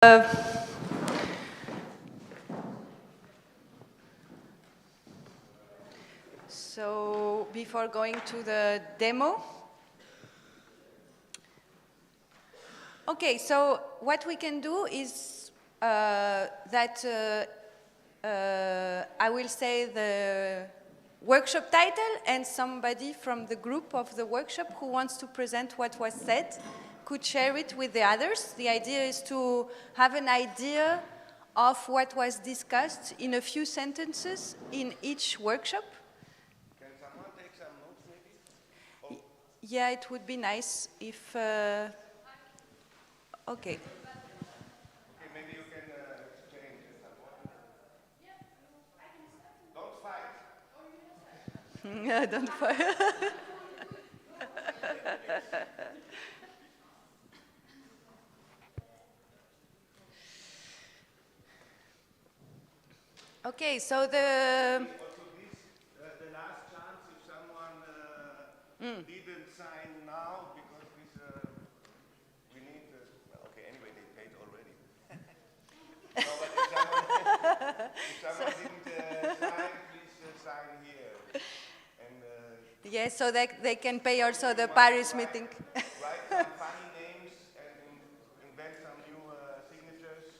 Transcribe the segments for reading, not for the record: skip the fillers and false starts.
So before going to the demo, okay, so what we can do is that I will say the workshop title, and somebody from the group of the workshop who wants to present what was said could share it with the others. The idea is to have an idea of what was discussed in a few sentences in each workshop. Can someone take some notes maybe? Oh. Yeah, it would be nice if... okay. Okay, maybe you can exchange someone. Don't fight. Yeah, don't fight. Okay, so the... Also this, the last chance if someone didn't sign now, because this, we need, okay, anyway, they paid already. No, but if someone didn't sign, please sign here. And Yes, so that they can pay also the Paris meeting. write some funny names and invent some new signatures.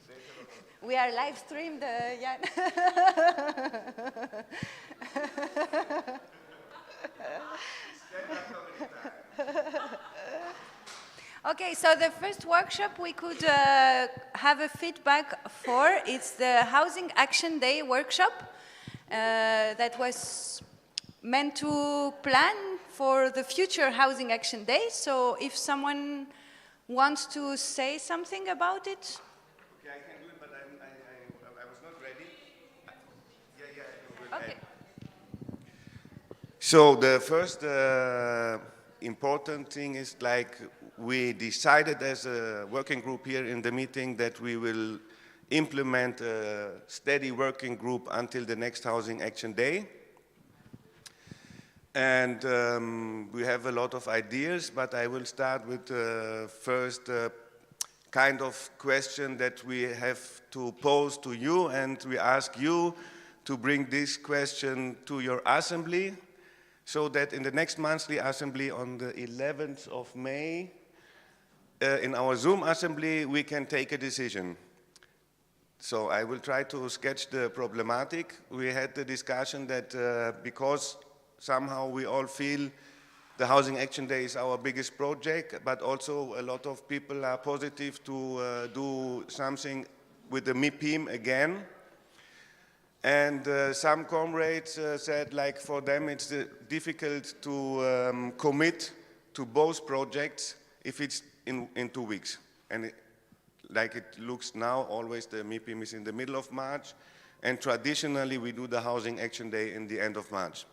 There's a lot of... We are live streamed, Jan. Okay, so the first workshop we could have a feedback for, it's the Housing Action Day workshop that was meant to plan for the future Housing Action Day. So if someone wants to say something about it. Okay, I can do it, but I was not ready. Yeah, I will Okay. So the first important thing is, like, we decided as a working group here in the meeting that we will implement a steady working group until the next Housing Action Day. And we have a lot of ideas, but I will start with the first kind of question that we have to pose to you, and we ask you to bring this question to your assembly, so that in the next monthly assembly on the 11th of May, in our Zoom assembly, we can take a decision. So I will try to sketch the problematic. We had the discussion that because somehow we all feel the Housing Action Day is our biggest project, but also a lot of people are positive to do something with the MIPIM again. And some comrades said, like, for them it's difficult to commit to both projects if it's in 2 weeks. And like it looks now, always the MIPIM is in the middle of March, and traditionally we do the Housing Action Day in the end of March.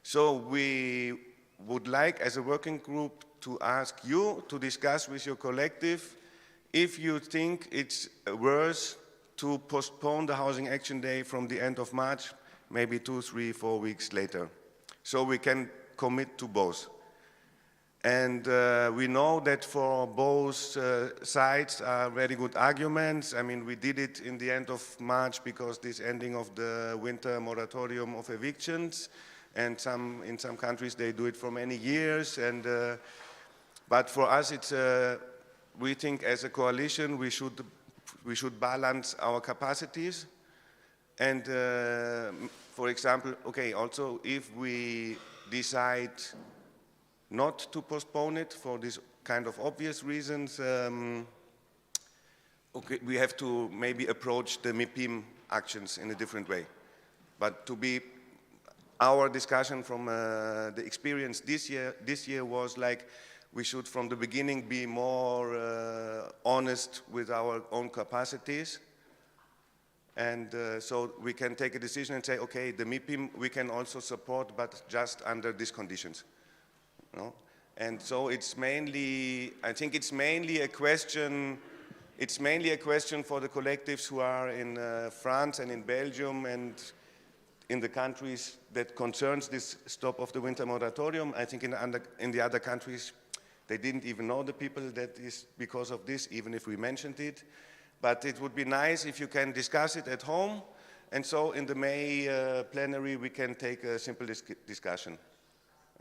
So we would like, as a working group, to ask you to discuss with your collective if you think it's worth to postpone the Housing Action Day from the end of March, maybe 2, 3, 4 weeks later, so we can commit to both. And we know that for both sides are very good arguments. I mean, we did it in the end of March because this ending of the winter moratorium of evictions, and in some countries they do it for many years. And but for us, it's we think as a coalition we should balance our capacities. And for example, okay, also if we decide not to postpone it for these kind of obvious reasons, okay, we have to maybe approach the MIPIM actions in a different way. But to be, our discussion from the experience this year was like, we should from the beginning be more honest with our own capacities. And so we can take a decision and say, okay, the MIPIM we can also support, but just under these conditions. No? And so it's mainly, I think it's mainly a question for the collectives who are in France and in Belgium and in the countries that concerns this stop of the winter moratorium. I think in the other countries They didn't even know the people that is because of this, even if we mentioned it. But it would be nice if you can discuss it at home. And so in the May plenary, we can take a simple discussion.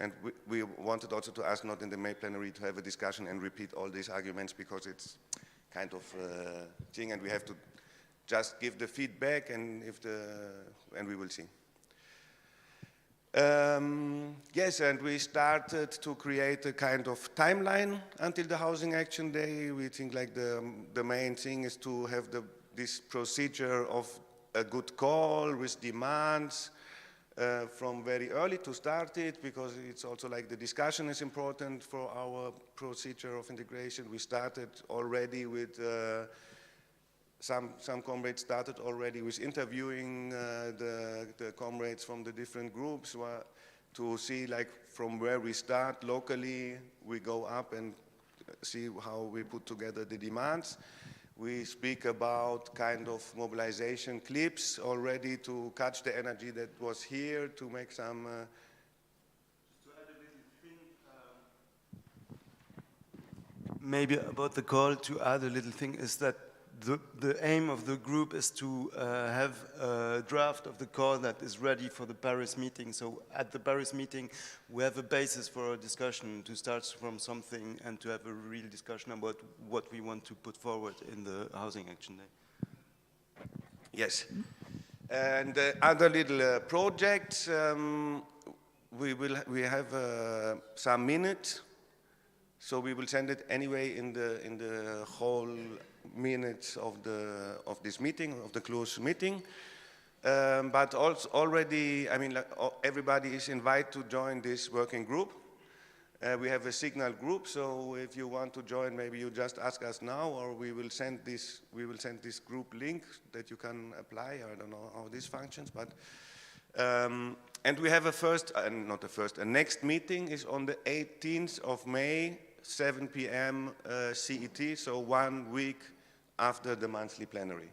And we wanted also to ask, not in the May plenary, to have a discussion and repeat all these arguments, because it's kind of thing, and we have to just give the feedback, and we will see. Yes, and we started to create a kind of timeline until the Housing Action Day. We think like the main thing is to have this procedure of a good call with demands from very early to start it, because it's also like the discussion is important for our procedure of integration. We started already with some comrades started already with interviewing the comrades from the different groups to see, like, from where we start locally, we go up and see how we put together the demands. We speak about kind of mobilization clips already to catch the energy that was here, to make some maybe about the call. To add a little thing is that the aim of the group is to have a draft of the call that is ready for the Paris meeting. So at the Paris meeting, we have a basis for a discussion to start from something and to have a real discussion about what we want to put forward in the Housing Action Day. Yes. And other little projects, we have some minutes, so we will send it anyway in the whole minutes of this meeting, of the closed meeting. But also already, I mean, like, everybody is invited to join this working group. We have a Signal group, so if you want to join, maybe you just ask us now, or we will send this group link that you can apply. I don't know how this functions, but and we have a next meeting is on the 18th of May, 7 p.m. CET, so 1 week after the monthly plenary.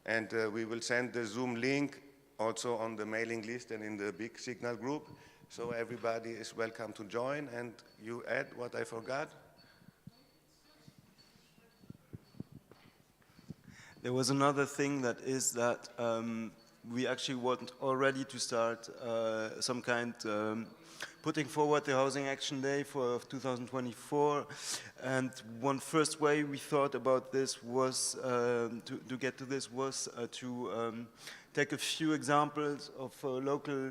And we will send the Zoom link also on the mailing list and in the big Signal group, so everybody is welcome to join. And you add what I forgot? There was another thing that is that we actually want already to start some kind putting forward the Housing Action Day for 2024. And one first way we thought about this was, to get to this, was to take a few examples of local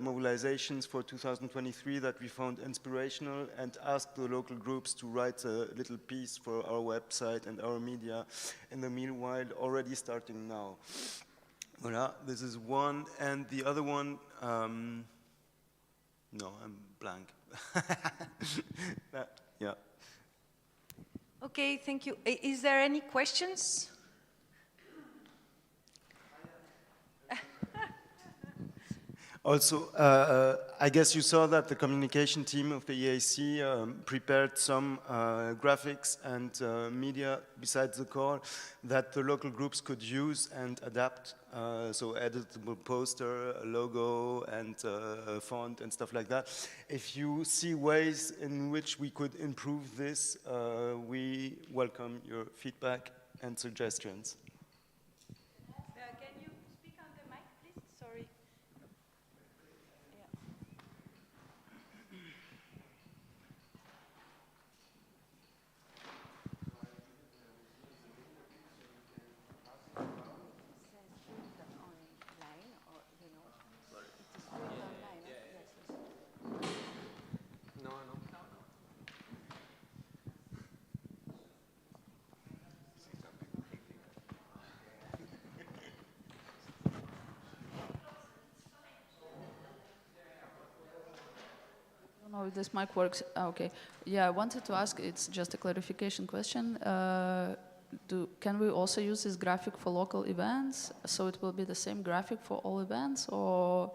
mobilizations for 2023 that we found inspirational, and ask the local groups to write a little piece for our website and our media in the meanwhile, already starting now. Voilà, this is one, and the other one, no, I'm blank. Yeah. Okay, thank you. Is there any questions? Also, I guess you saw that the communication team of the EAC prepared some graphics and media besides the call that the local groups could use and adapt. So editable poster, a logo, and a font and stuff like that. If you see ways in which we could improve this, we welcome your feedback and suggestions. Can you speak on the mic, please? Sorry. I don't know if this mic works. Okay. Yeah, I wanted to ask, it's just a clarification question. Can we also use this graphic for local events? So it will be the same graphic for all events, or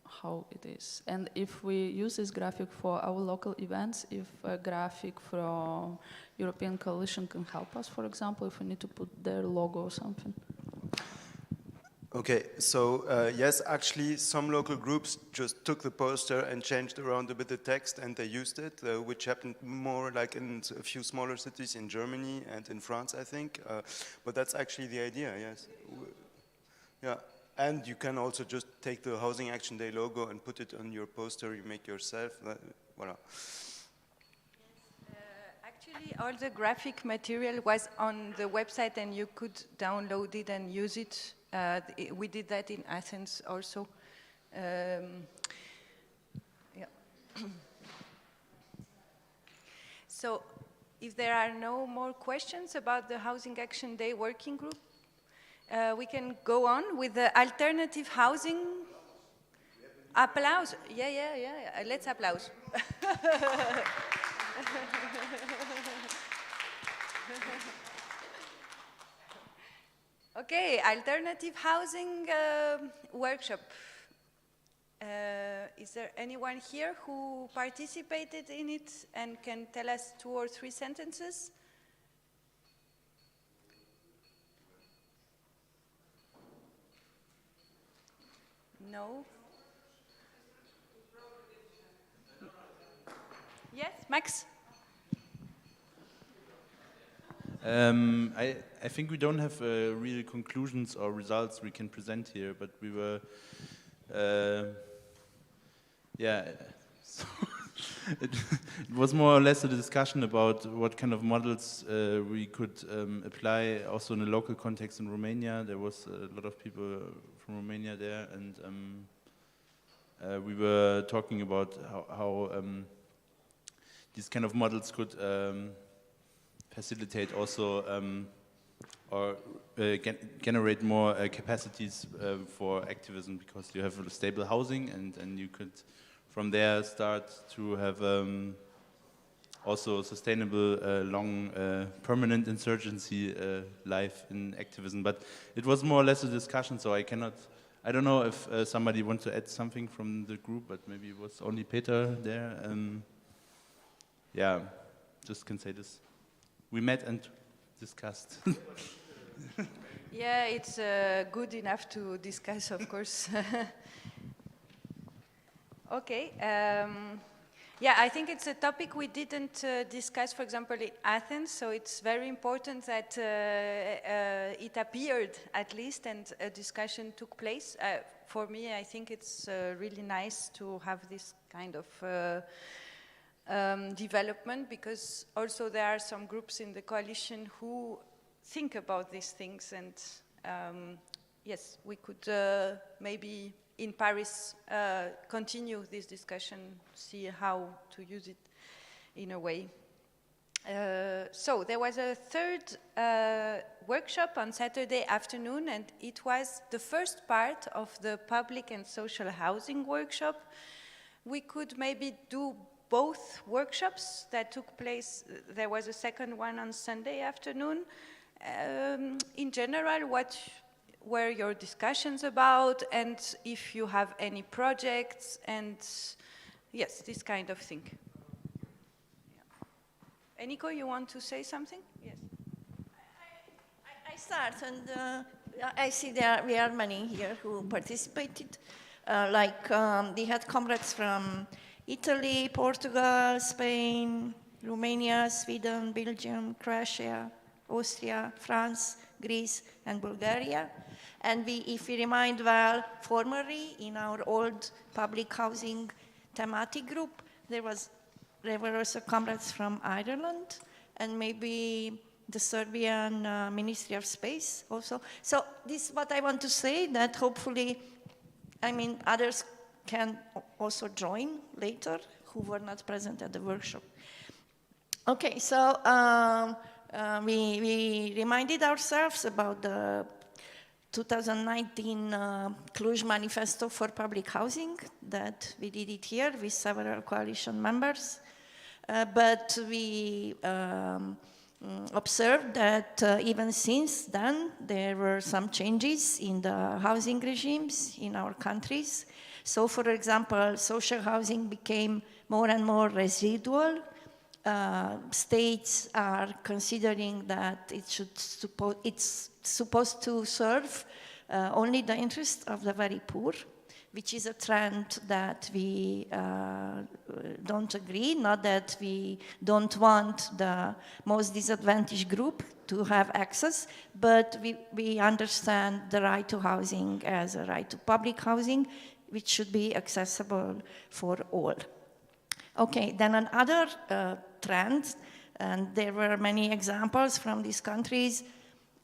how it is? And if we use this graphic for our local events, if a graphic from European Coalition can help us, for example, if we need to put their logo or something? Okay, so yes, actually some local groups just took the poster and changed around a bit the text and they used it, which happened more like in a few smaller cities in Germany and in France, I think. But that's actually the idea, yes. Yeah, and you can also just take the Housing Action Day logo and put it on your poster you make yourself, voilà. Actually, all the graphic material was on the website and you could download it and use it. We did that in Athens also. Yeah. So, if there are no more questions about the Housing Action Day working group, we can go on with the alternative housing. Applause. Yeah. Let's applause. Okay, alternative housing workshop. Is there anyone here who participated in it and can tell us 2 or 3 sentences? No? Yes, Max? I think we don't have real conclusions or results we can present here, but we were, yeah, so it was more or less a discussion about what kind of models we could apply also in a local context in Romania. There was a lot of people from Romania there, and we were talking about how these kind of models could facilitate also or generate more capacities for activism, because you have stable housing and you could from there start to have also sustainable long permanent insurgency life in activism. But it was more or less a discussion, so I don't know if somebody wants to add something from the group, but maybe it was only Peter there. Yeah, just can say this. We met and discussed. Yeah, it's good enough to discuss, of course. Okay. Yeah, I think it's a topic we didn't discuss, for example, in Athens, so it's very important that it appeared, at least, and a discussion took place. For me, I think it's really nice to have this kind of development, because also there are some groups in the coalition who think about these things, and yes, we could maybe in Paris continue this discussion, see how to use it in a way. So there was a third workshop on Saturday afternoon, and it was the first part of the public and social housing workshop. We could maybe do both workshops that took place. There was a second one on Sunday afternoon. In general, what were your discussions about, and if you have any projects, and yes, this kind of thing. Yeah. Eniko, you want to say something? Yes. I start, and I see we are many here who participated. They had comrades from Italy, Portugal, Spain, Romania, Sweden, Belgium, Croatia, Austria, France, Greece, and Bulgaria. And if we remind well, formerly in our old public housing thematic group, there were also comrades from Ireland, and maybe the Serbian Ministry of Space also. So this is what I want to say, that hopefully, others can also join later who were not present at the workshop. Okay, so we reminded ourselves about the 2019 Cluj Manifesto for Public Housing, that we did it here with several coalition members. But we observed that even since then, there were some changes in the housing regimes in our countries. So, for example, social housing became more and more residual. States are considering that it's supposed to serve only the interest of the very poor, which is a trend that we don't agree, not that we don't want the most disadvantaged group to have access, but we understand the right to housing as a right to public housing, which should be accessible for all. Okay, then another trend, and there were many examples from these countries,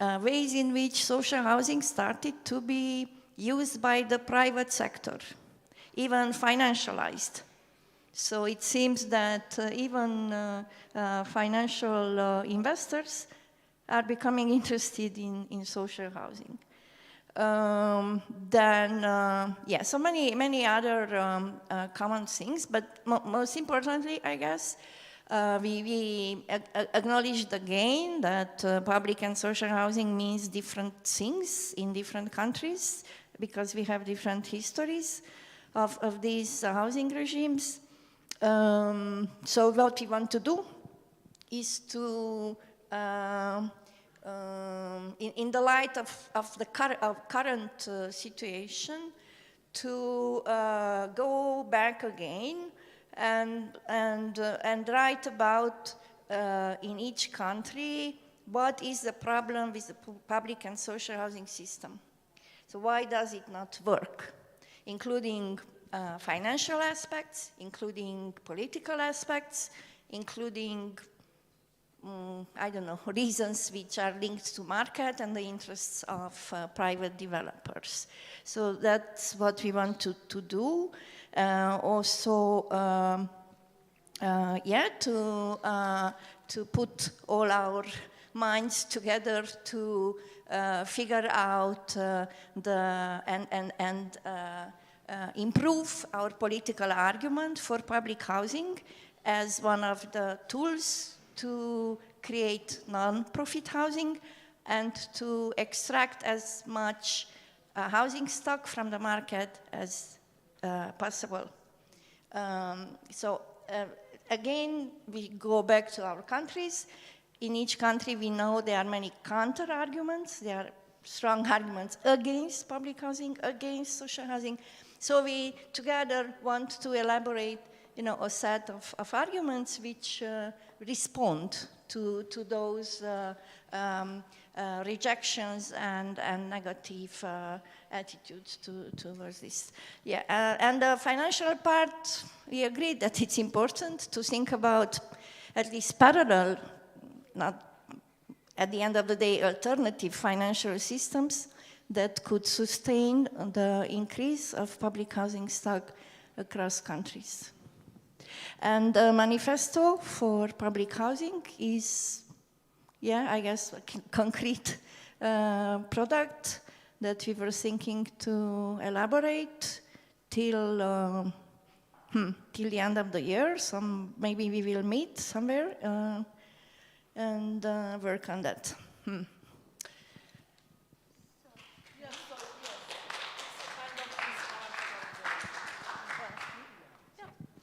ways in which social housing started to be used by the private sector, even financialized. So it seems that even financial investors are becoming interested in social housing. Yeah, so many other common things, but most importantly, I guess, we acknowledged again that public and social housing means different things in different countries because we have different histories of these housing regimes. So what we want to do is to, in the light of the current situation, to go back again and write about in each country what is the problem with the public and social housing system. So why does it not work? Including financial aspects, including political aspects, including, I don't know, reasons which are linked to market and the interests of private developers. So that's what we want to do. Also, yeah, to put all our minds together to figure out and improve our political argument for public housing as one of the tools to create non-profit housing and to extract as much housing stock from the market as possible. So again, we go back to our countries. In each country, we know there are many counter-arguments. There are strong arguments against public housing, against social housing. So we together want to elaborate, a set of arguments which respond to those rejections and negative attitudes towards this. Yeah, and the financial part, we agree that it's important to think about at least parallel, not at the end of the day, alternative financial systems that could sustain the increase of public housing stock across countries. And the manifesto for public housing is, yeah, I guess a concrete product that we were thinking to elaborate till the end of the year. Maybe we will meet somewhere and work on that.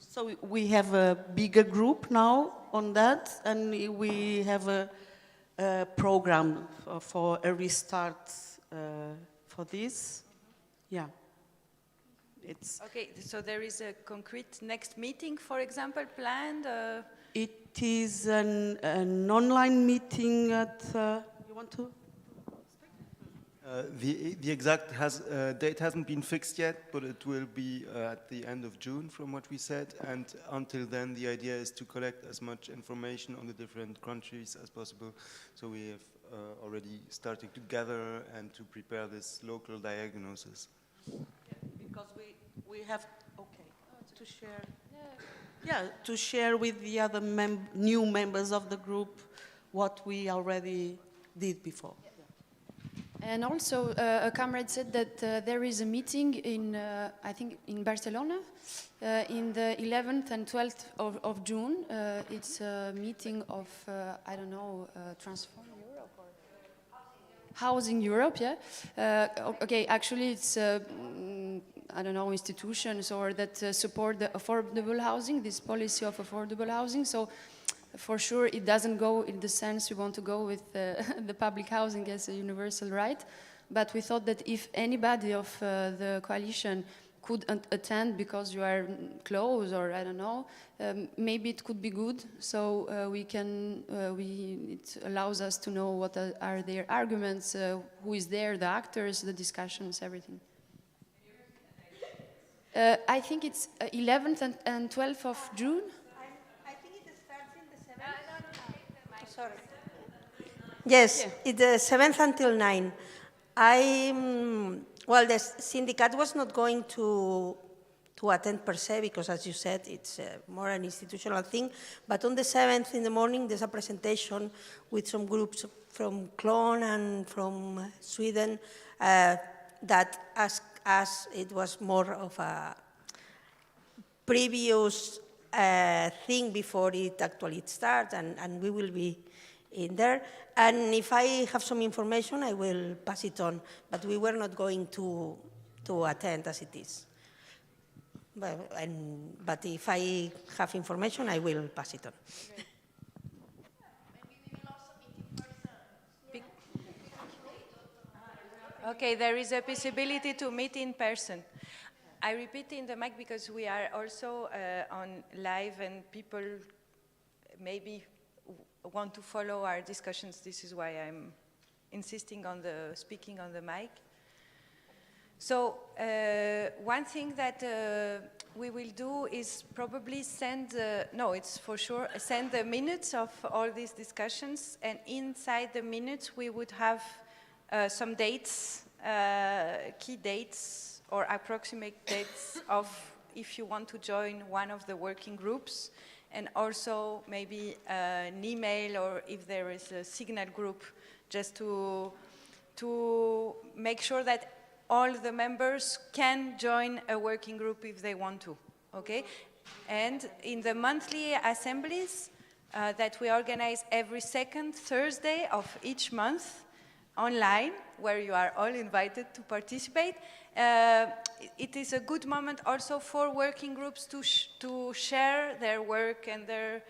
So we have a bigger group now on that, and we have a program for a restart for this. Yeah. It's Okay, so there is a concrete next meeting, for example, planned? It is an online meeting at, you want to? The exact date hasn't been fixed yet, but it will be at the end of June from what we said. And until then, the idea is to collect as much information on the different countries as possible. So we have already started to gather and to prepare this local diagnosis. Because we have, okay, to share. Yeah, to share with the other new members of the group what we already did before. And also, a comrade said that there is a meeting in, I think, in Barcelona, in the 11th and 12th of June. It's a meeting of, I don't know, Transform Europe or Housing Europe, yeah. Okay, actually, it's, I don't know, institutions or that support the affordable housing, this policy of affordable housing. So, for sure, it doesn't go in the sense we want to go with the public housing as a universal right, but we thought that if anybody of the coalition could attend because you are close or I don't know, maybe it could be good. So it allows us to know what are their arguments, who is there, the actors, the discussions, everything. I think it's 11th and 12th of June. I think it starts in the 7th. Sorry. Yes, Yeah. it's the 7th until 9. Well, the syndicate was not going to attend per se because, as you said, it's more an institutional thing. But on the 7th in the morning, there's a presentation with some groups from Clone and from Sweden that asked us, it was more of a previous thing before it actually starts, and we will be in there. And if I have some information, I will pass it on. But we were not going to attend as it is. But if I have information, I will pass it on. Okay, there is a possibility to meet in person. I repeat in the mic because we are also on live and people maybe want to follow our discussions. This is why I'm insisting on the speaking on the mic. So one thing that we will do is probably send, it's for sure, send the minutes of all these discussions, and inside the minutes we would have some dates, key dates or approximate dates of if you want to join one of the working groups, and also maybe an email or if there is a signal group, just to make sure that all the members can join a working group if they want to, okay? And in the monthly assemblies that we organize every second Thursday of each month, online, where you are all invited to participate. It is a good moment also for working groups to share their work and their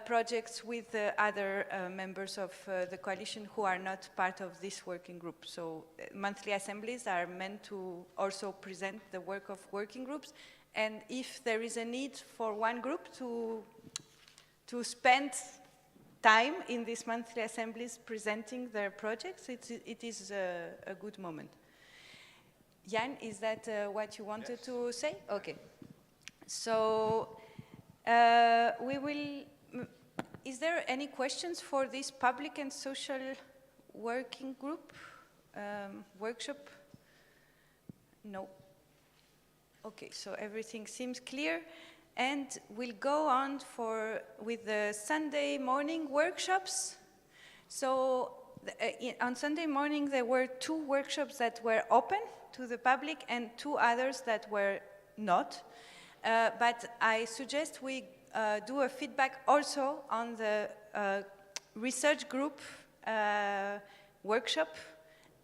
projects with other members of the coalition who are not part of this working group. So monthly assemblies are meant to also present the work of working groups, and if there is a need for one group to spend time in these monthly assemblies presenting their projects, it is a good moment. Jan, is that what you wanted to say? Okay. So we will, is there any questions for this public and social working group workshop? No. Okay, so everything seems clear. And we'll go on with the Sunday morning workshops. So on Sunday morning, there were 2 workshops that were open to the public and 2 others that were not. But I suggest we do a feedback also on the research group workshop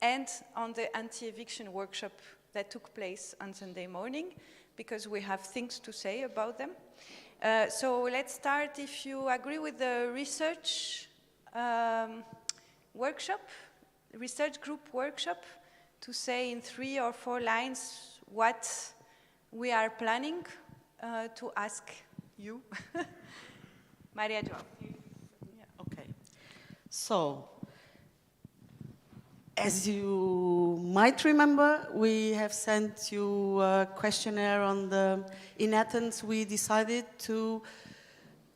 and on the anti-eviction workshop that took place on Sunday morning, because we have things to say about them. So let's start, if you agree, with the research workshop, research group workshop, to say in 3 or 4 lines what we are planning to ask you. Maria João. Yeah, okay. So, as you might remember, we have sent you a questionnaire in Athens. We decided to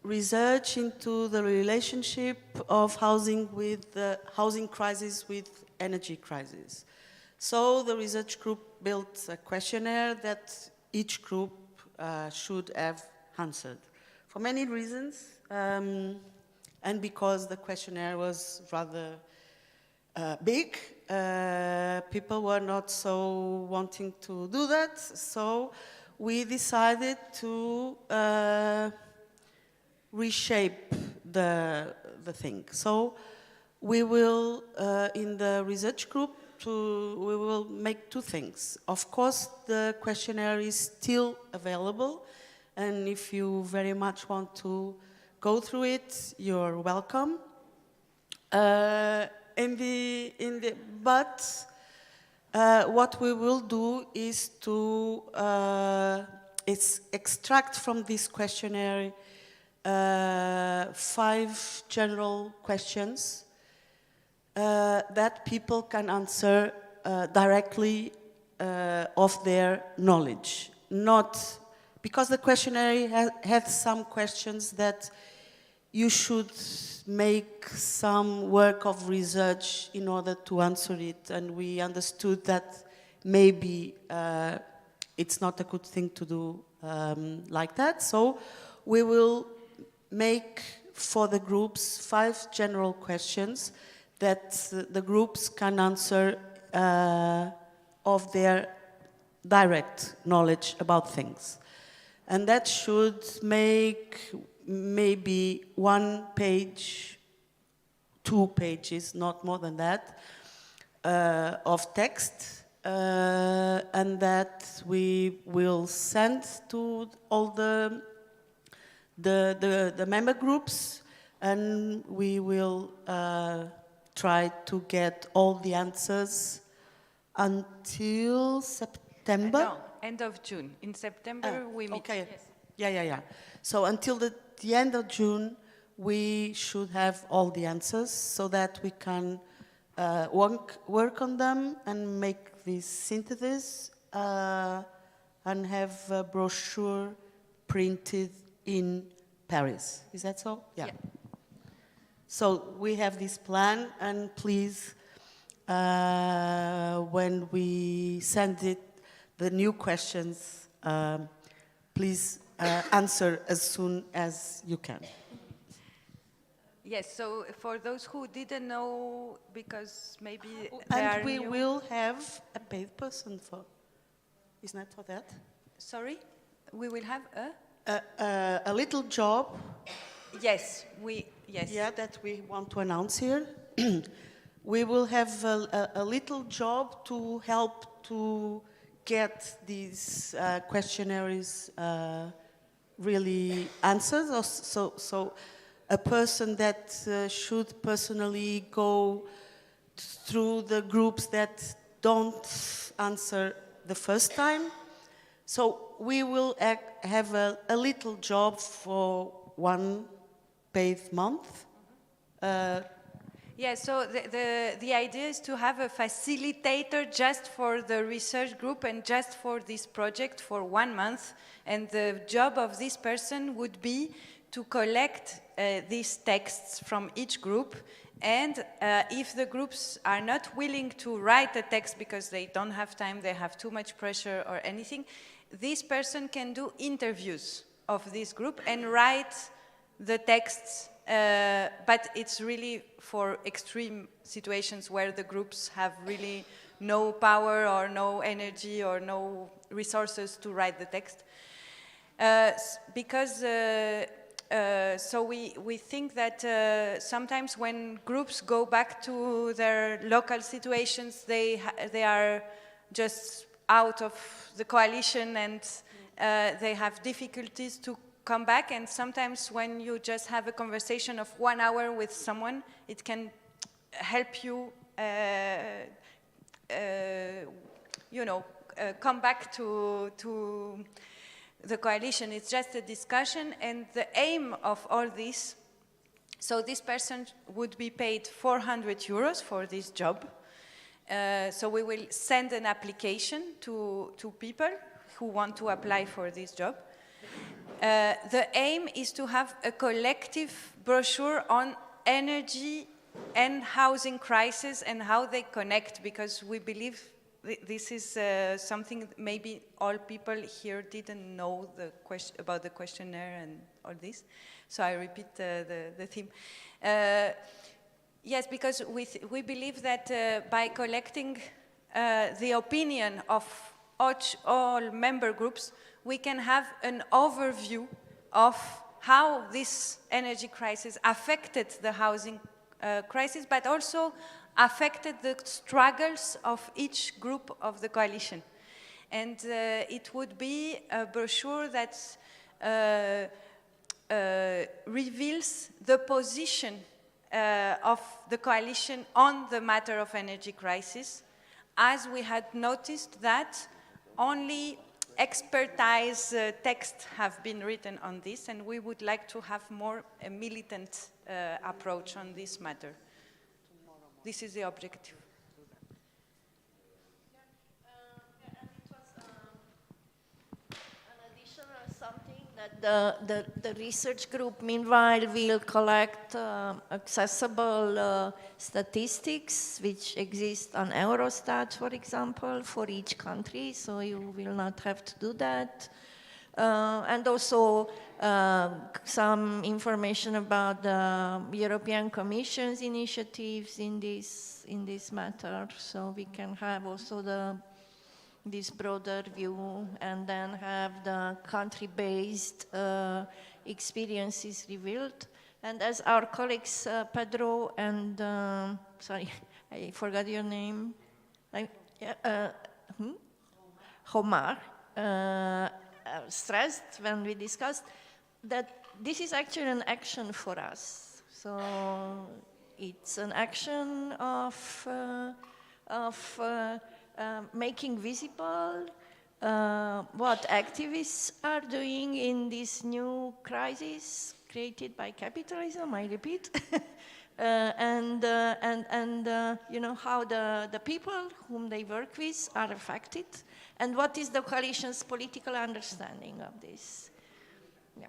research into the relationship of housing with the housing crisis with energy crisis. So the research group built a questionnaire that each group should have answered. For many reasons, and because the questionnaire was rather big, people were not so wanting to do that, so we decided to reshape the thing. So we will, in the research group, we will make 2 things. Of course, the questionnaire is still available, and if you very much want to go through it, you're welcome. But What we will do is to extract from this questionnaire 5 general questions that people can answer directly of their knowledge. Not because the questionnaire has some questions that you should make some work of research in order to answer it, and we understood that maybe it's not a good thing to do like that. So we will make for the groups 5 general questions that the groups can answer of their direct knowledge about things. And that should make maybe 1 page, 2 pages, not more than that, of text, and that we will send to all the member groups, and we will try to get all the answers until September? No, end of June. In September we meet. Okay. Yes. Yeah. So until the end of June, we should have all the answers so that we can work on them and make this synthesis and have a brochure printed in Paris. Is that so? Yeah. So we have this plan, and please, when we send it, the new questions, please answer as soon as you can. Yes, so for those who didn't know, because maybe they are And we new. will have a paid person for, isn't that for that? Sorry? We will have A little job, yes, yes. yeah, that we want to announce here. We will have a little job to help to get these questionnaires really answered. So a person that should personally go through the groups that don't answer the first time. So we will have a little job for 1 paid month. Yeah, so the idea is to have a facilitator just for the research group and just for this project for 1 month. And the job of this person would be to collect these texts from each group. And if the groups are not willing to write a text because they don't have time, they have too much pressure or anything, this person can do interviews of this group and write the texts. But it's really for extreme situations where the groups have really no power or no energy or no resources to write the text. So we think that sometimes when groups go back to their local situations, they are just out of the coalition and they have difficulties to come back. And sometimes when you just have a conversation of 1 hour with someone, it can help you, come back to the coalition. It's just a discussion, and the aim of all this, so this person would be paid 400 euros for this job. So we will send an application to people who want to apply for this job. The aim is to have a collective brochure on energy and housing crisis and how they connect, because we believe this is something maybe all people here didn't know about the questionnaire and all this. So I repeat the theme. Yes, because we believe that by collecting the opinion of all member groups, we can have an overview of how this energy crisis affected the housing crisis, but also affected the struggles of each group of the coalition. And it would be a brochure that reveals the position of the coalition on the matter of energy crisis, as we had noticed that only expertise texts have been written on this, and we would like to have more a militant approach on this matter. This is the objective. And it was an additional something that the research group, meanwhile, will collect accessible statistics which exist on Eurostat, for example, for each country, so you will not have to do that. And also some information about the European Commission's initiatives in this matter, so we can have also this broader view, and then have the country-based experiences revealed. And as our colleagues Pedro and, sorry, I forgot your name, Homar, stressed when we discussed that this is actually an action for us. So it's an action of making visible what activists are doing in this new crisis created by capitalism, I repeat, and you know, how the people whom they work with are affected, and what is the coalition's political understanding of this. Yeah.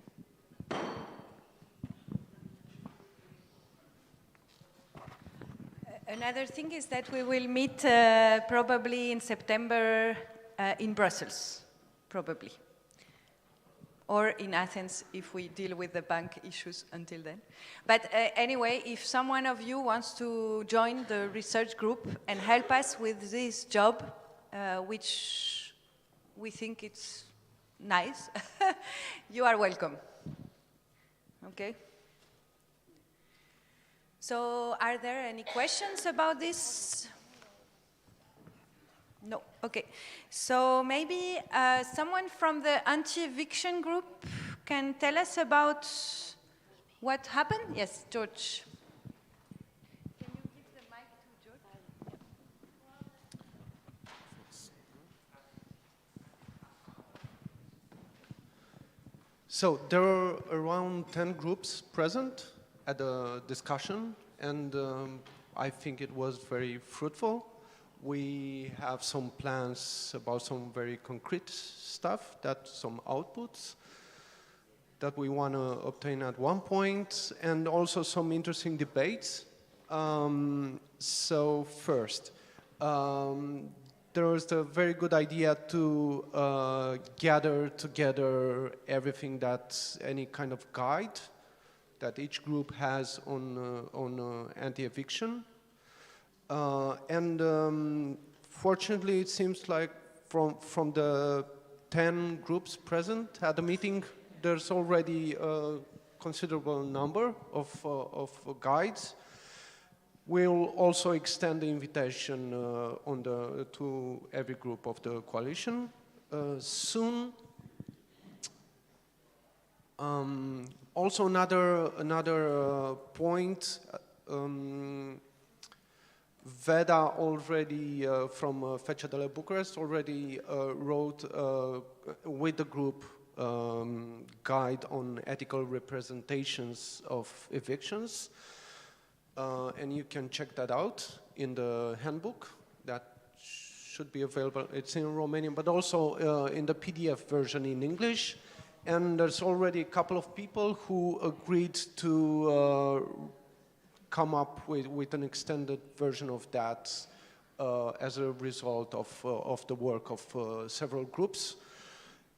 Another thing is that we will meet probably in September in Brussels, probably. Or in Athens if we deal with the bank issues until then. But anyway, if someone of you wants to join the research group and help us with this job, which we think it's nice, you are welcome. Okay? So are there any questions about this? No, okay. So maybe someone from the anti-eviction group can tell us about what happened? Yes, George. Can you give the mic to George? So there are around 10 groups present at the discussion, and I think it was very fruitful. We have some plans about some very concrete stuff, some outputs that we want to obtain at one point, and also some interesting debates. So first, there was the very good idea to gather together everything that any kind of guide that each group has on anti-eviction. And fortunately, it seems like from the 10 groups present at the meeting, there's already a considerable number of guides. We'll also extend the invitation to every group of the coalition soon. Also, another point. Veda already, from Fece de la Bucharest, already wrote with the group guide on ethical representations of evictions. And you can check that out in the handbook that should be available. It's in Romanian, but also in the PDF version in English. And there's already a couple of people who agreed to come up with an extended version of that as a result of the work of several groups,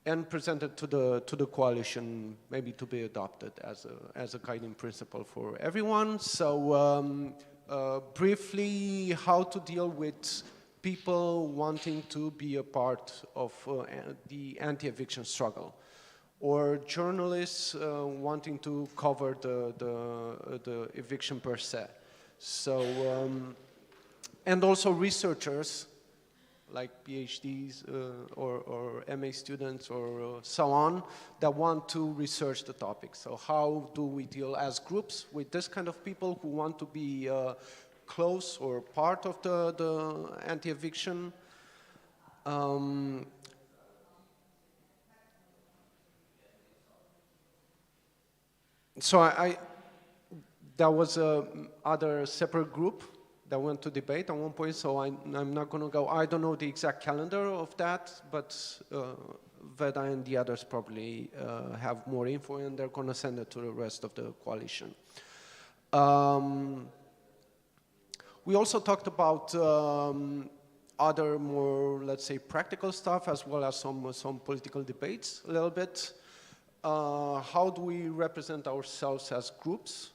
and presented to the coalition, maybe to be adopted as a guiding principle for everyone. So briefly, how to deal with people wanting to be a part of the anti-eviction struggle, or journalists wanting to cover the eviction per se. So, and also researchers, like PhDs or MA students or so on, that want to research the topic. So how do we deal as groups with this kind of people who want to be close or part of the anti-eviction. So there was a other separate group that went to debate at one point, so I'm not going to go. I don't know the exact calendar of that, but Veda and the others probably have more info, and they're going to send it to the rest of the coalition. We also talked about other more, let's say, practical stuff, as well as some political debates a little bit. How do we represent ourselves as groups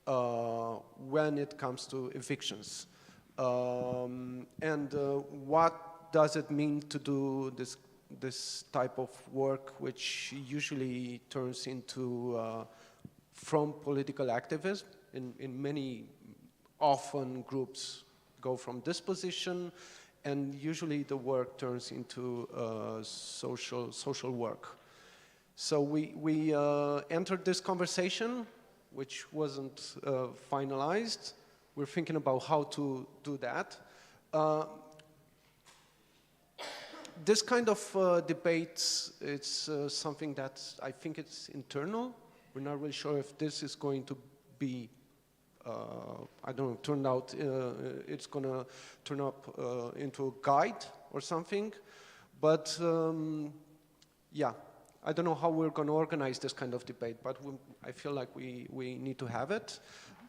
when it comes to evictions? And what does it mean to do this type of work, which usually turns into from political activism? In many, often groups go from this position, and usually the work turns into social work. So we entered this conversation, which wasn't finalized. We're thinking about how to do that. This kind of debates, it's something that I think it's internal. We're not really sure if this is going to be, I don't know, turned out, it's going to turn up into a guide or something. But yeah, I don't know how we're going to organize this kind of debate, but I feel like we need to have it.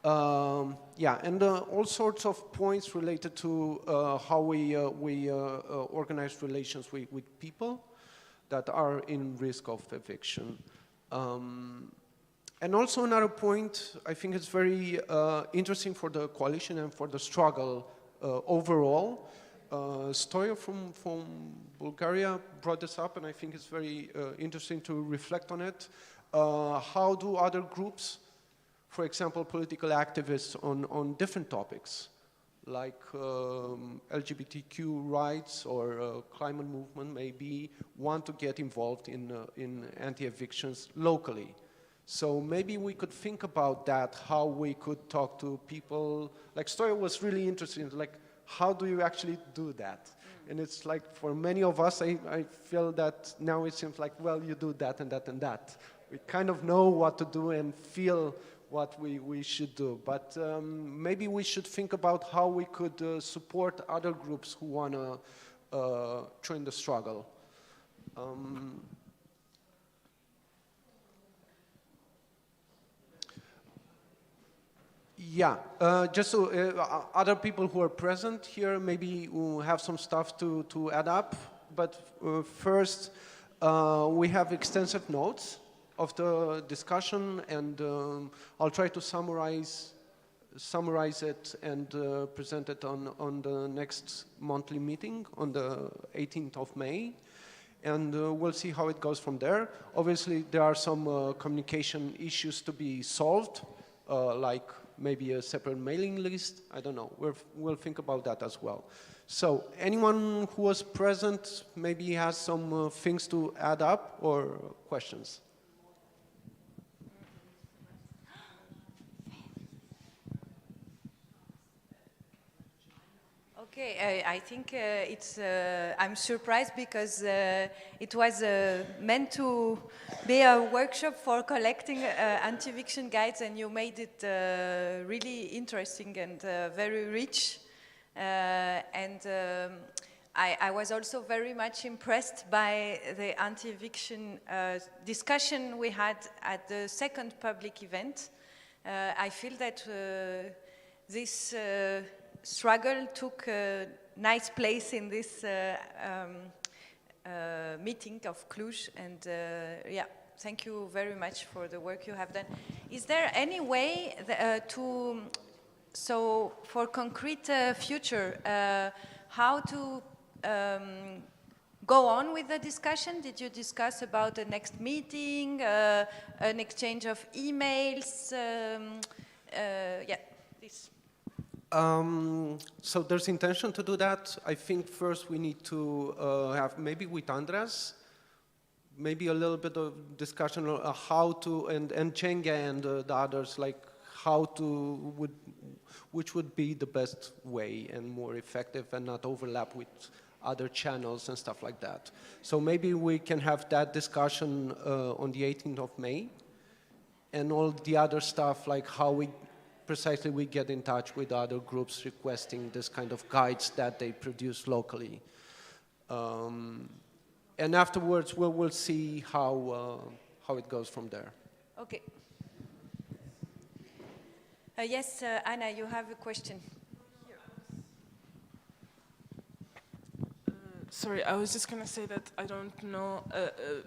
Yeah, and all sorts of points related to how we organize relations with people that are in risk of eviction. And also another point, I think it's very interesting for the coalition and for the struggle overall. Stoya from Bulgaria brought this up, and I think it's very interesting to reflect on it. How do other groups, for example, political activists on different topics, like LGBTQ rights or climate movement, maybe want to get involved in anti-evictions locally? So maybe we could think about that, how we could talk to people. Like Stoya was really interested in, like, how do you actually do that? And it's like, for many of us, I feel that now it seems like, well, you do that and that and that. We kind of know what to do and feel what we should do. But maybe we should think about how we could support other groups who want to join the struggle. Yeah, just so other people who are present here maybe have some stuff to add up. But first, we have extensive notes of the discussion, and I'll try to summarize it and present it on the next monthly meeting on the 18th of May. And we'll see how it goes from there. Obviously, there are some communication issues to be solved, like maybe a separate mailing list. I don't know. We'll think about that as well. So anyone who was present maybe has some things to add up or questions? Okay, I think I'm surprised because it was meant to be a workshop for collecting anti-eviction guides, and you made it really interesting and very rich. I was also very much impressed by the anti-eviction discussion we had at the second public event. I feel that this struggle took a nice place in this meeting of Cluj, and yeah, thank you very much for the work you have done. Is there any way so for concrete future, how to go on with the discussion? Did you discuss about the next meeting, an exchange of emails? Yeah, this. So there's intention to do that. I think first we need to have, maybe with Andras, maybe a little bit of discussion on how to, and Cenga and the others, like which would be the best way and more effective and not overlap with other channels and stuff like that. So maybe we can have that discussion on the 18th of May, and all the other stuff like how we precisely we get in touch with other groups requesting this kind of guides that they produce locally. And afterwards we'll see how it goes from there. Okay. Yes, Anna, you have a question. Sorry, I was just going to say that I don't know,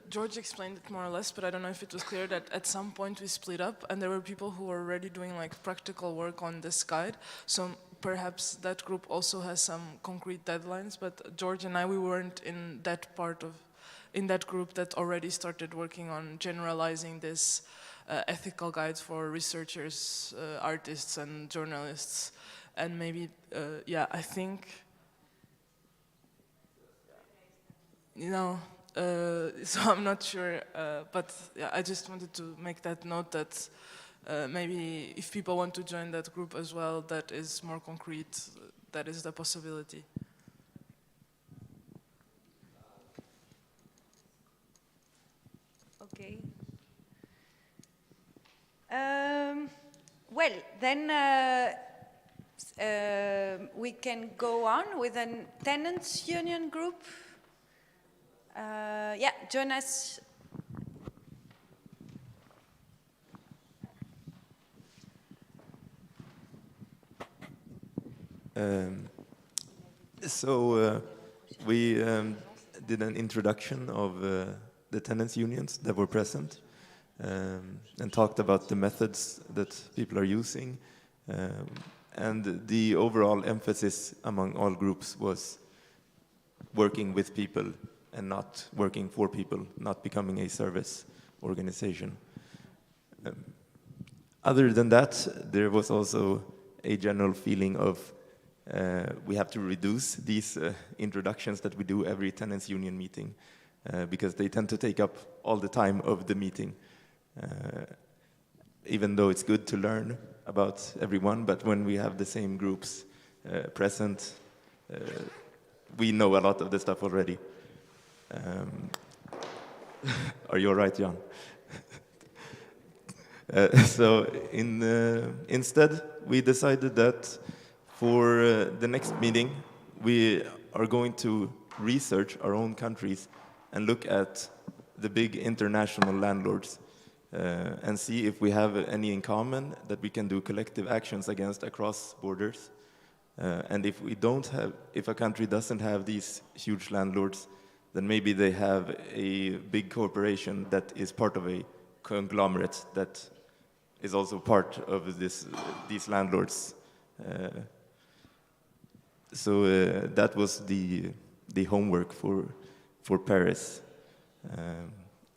George explained it more or less, but I don't know if it was clear that at some point we split up and there were people who were already doing like practical work on this guide. So perhaps that group also has some concrete deadlines, but George and I, we weren't in that in that group that already started working on generalizing this ethical guides for researchers, artists and journalists. And maybe, yeah, I think, you know, so I'm not sure, but yeah, I just wanted to make that note that maybe if people want to join that group as well, that is more concrete, that is the possibility. Okay. Well, then we can go on with a tenants union group. Yeah, Jonas. We did an introduction of the tenants unions that were present and talked about the methods that people are using. And the overall emphasis among all groups was working with people and not working for people, not becoming a service organization. Other than that, there was also a general feeling of we have to reduce these introductions that we do every tenants union meeting because they tend to take up all the time of the meeting. Even though it's good to learn about everyone, but when we have the same groups present, we know a lot of the stuff already. Are you all right, Jan? So instead, we decided that for the next meeting, we are going to research our own countries and look at the big international landlords and see if we have any in common that we can do collective actions against across borders. And if we don't have, if a country doesn't have these huge landlords, then maybe they have a big corporation that is part of a conglomerate that is also part of these landlords. So that was the homework for Paris.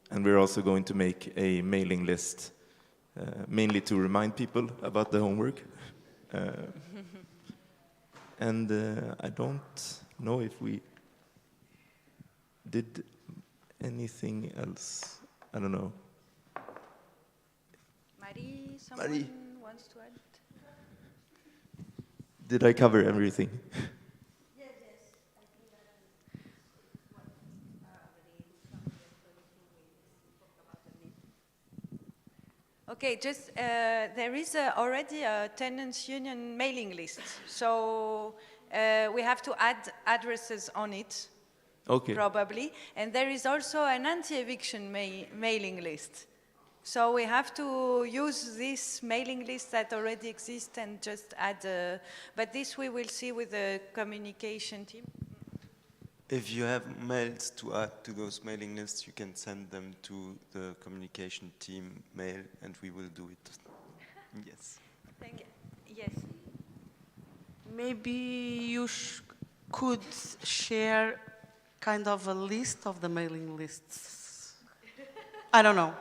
And we're also going to make a mailing list, mainly to remind people about the homework. And I don't know if we did anything else. I don't know. Marie, someone Marie. wants to add? Did I cover everything? Yes. Okay, just there is already a tenants union mailing list, so we have to add addresses on it, Okay. probably, and there is also an anti-eviction mailing list. So we have to use this mailing list that already exists and just add, but this we will see with the communication team. If you have mails to add to those mailing lists, you can send them to the communication team mail, and we will do it. Yes. Thank you. Yes. Maybe you could share kind of a list of the mailing lists. I don't know.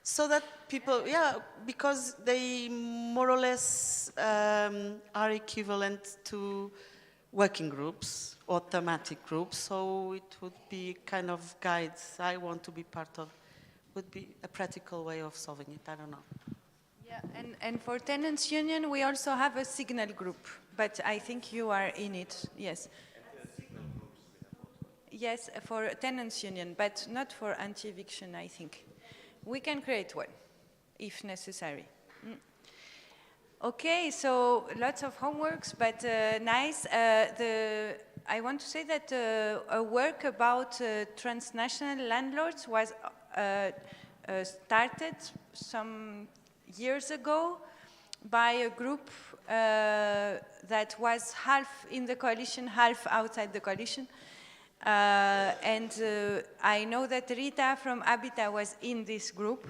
So that people, yeah, because they more or less are equivalent to working groups or thematic groups, so it would be kind of guides I want to be part of. Would be a practical way of solving it, I don't know. Yeah, and for tenants union, we also have a signal group, but I think you are in it, yes. Yes, for tenants union, but not for anti-eviction, I think. We can create one, if necessary. Okay, so lots of homeworks, but nice. I want to say that a work about transnational landlords was started some years ago by a group that was half in the coalition, half outside the coalition. I know that Rita from Habitat was in this group,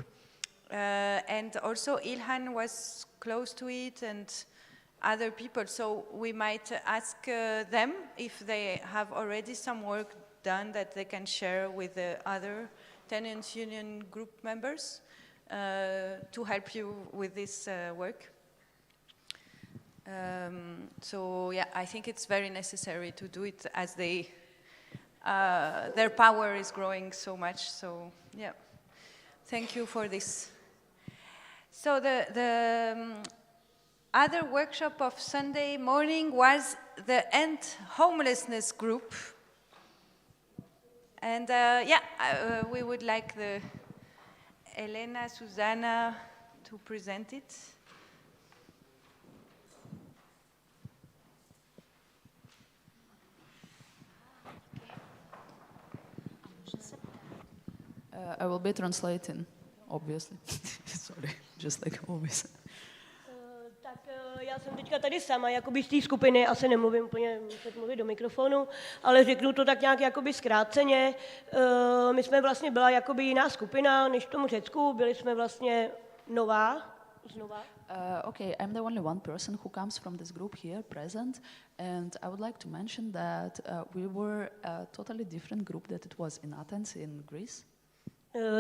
and also Ilhan was close to it, and other people. So we might ask them if they have already some work done that they can share with the other tenants union group members to help you with this work. So yeah, I think it's very necessary to do it as they their power is growing so much. So yeah, thank you for this. So the other workshop of Sunday morning was the End Homelessness group. And we would like the Elena Susanna to present it. I will be translating, obviously. Sorry, just like always. Já jsem teďka tady sama, jakoby z té skupiny, asi nemluvím úplně, muset mluvit do mikrofonu, ale řeknu to tak nějak jakoby zkráceně. My jsme vlastně byla jakoby jiná skupina než v tomu Řecku, byli jsme vlastně znova. Okay, I'm the only one person who comes from this group here present, and I would like to mention that we were a totally different group that it was in Athens in Greece.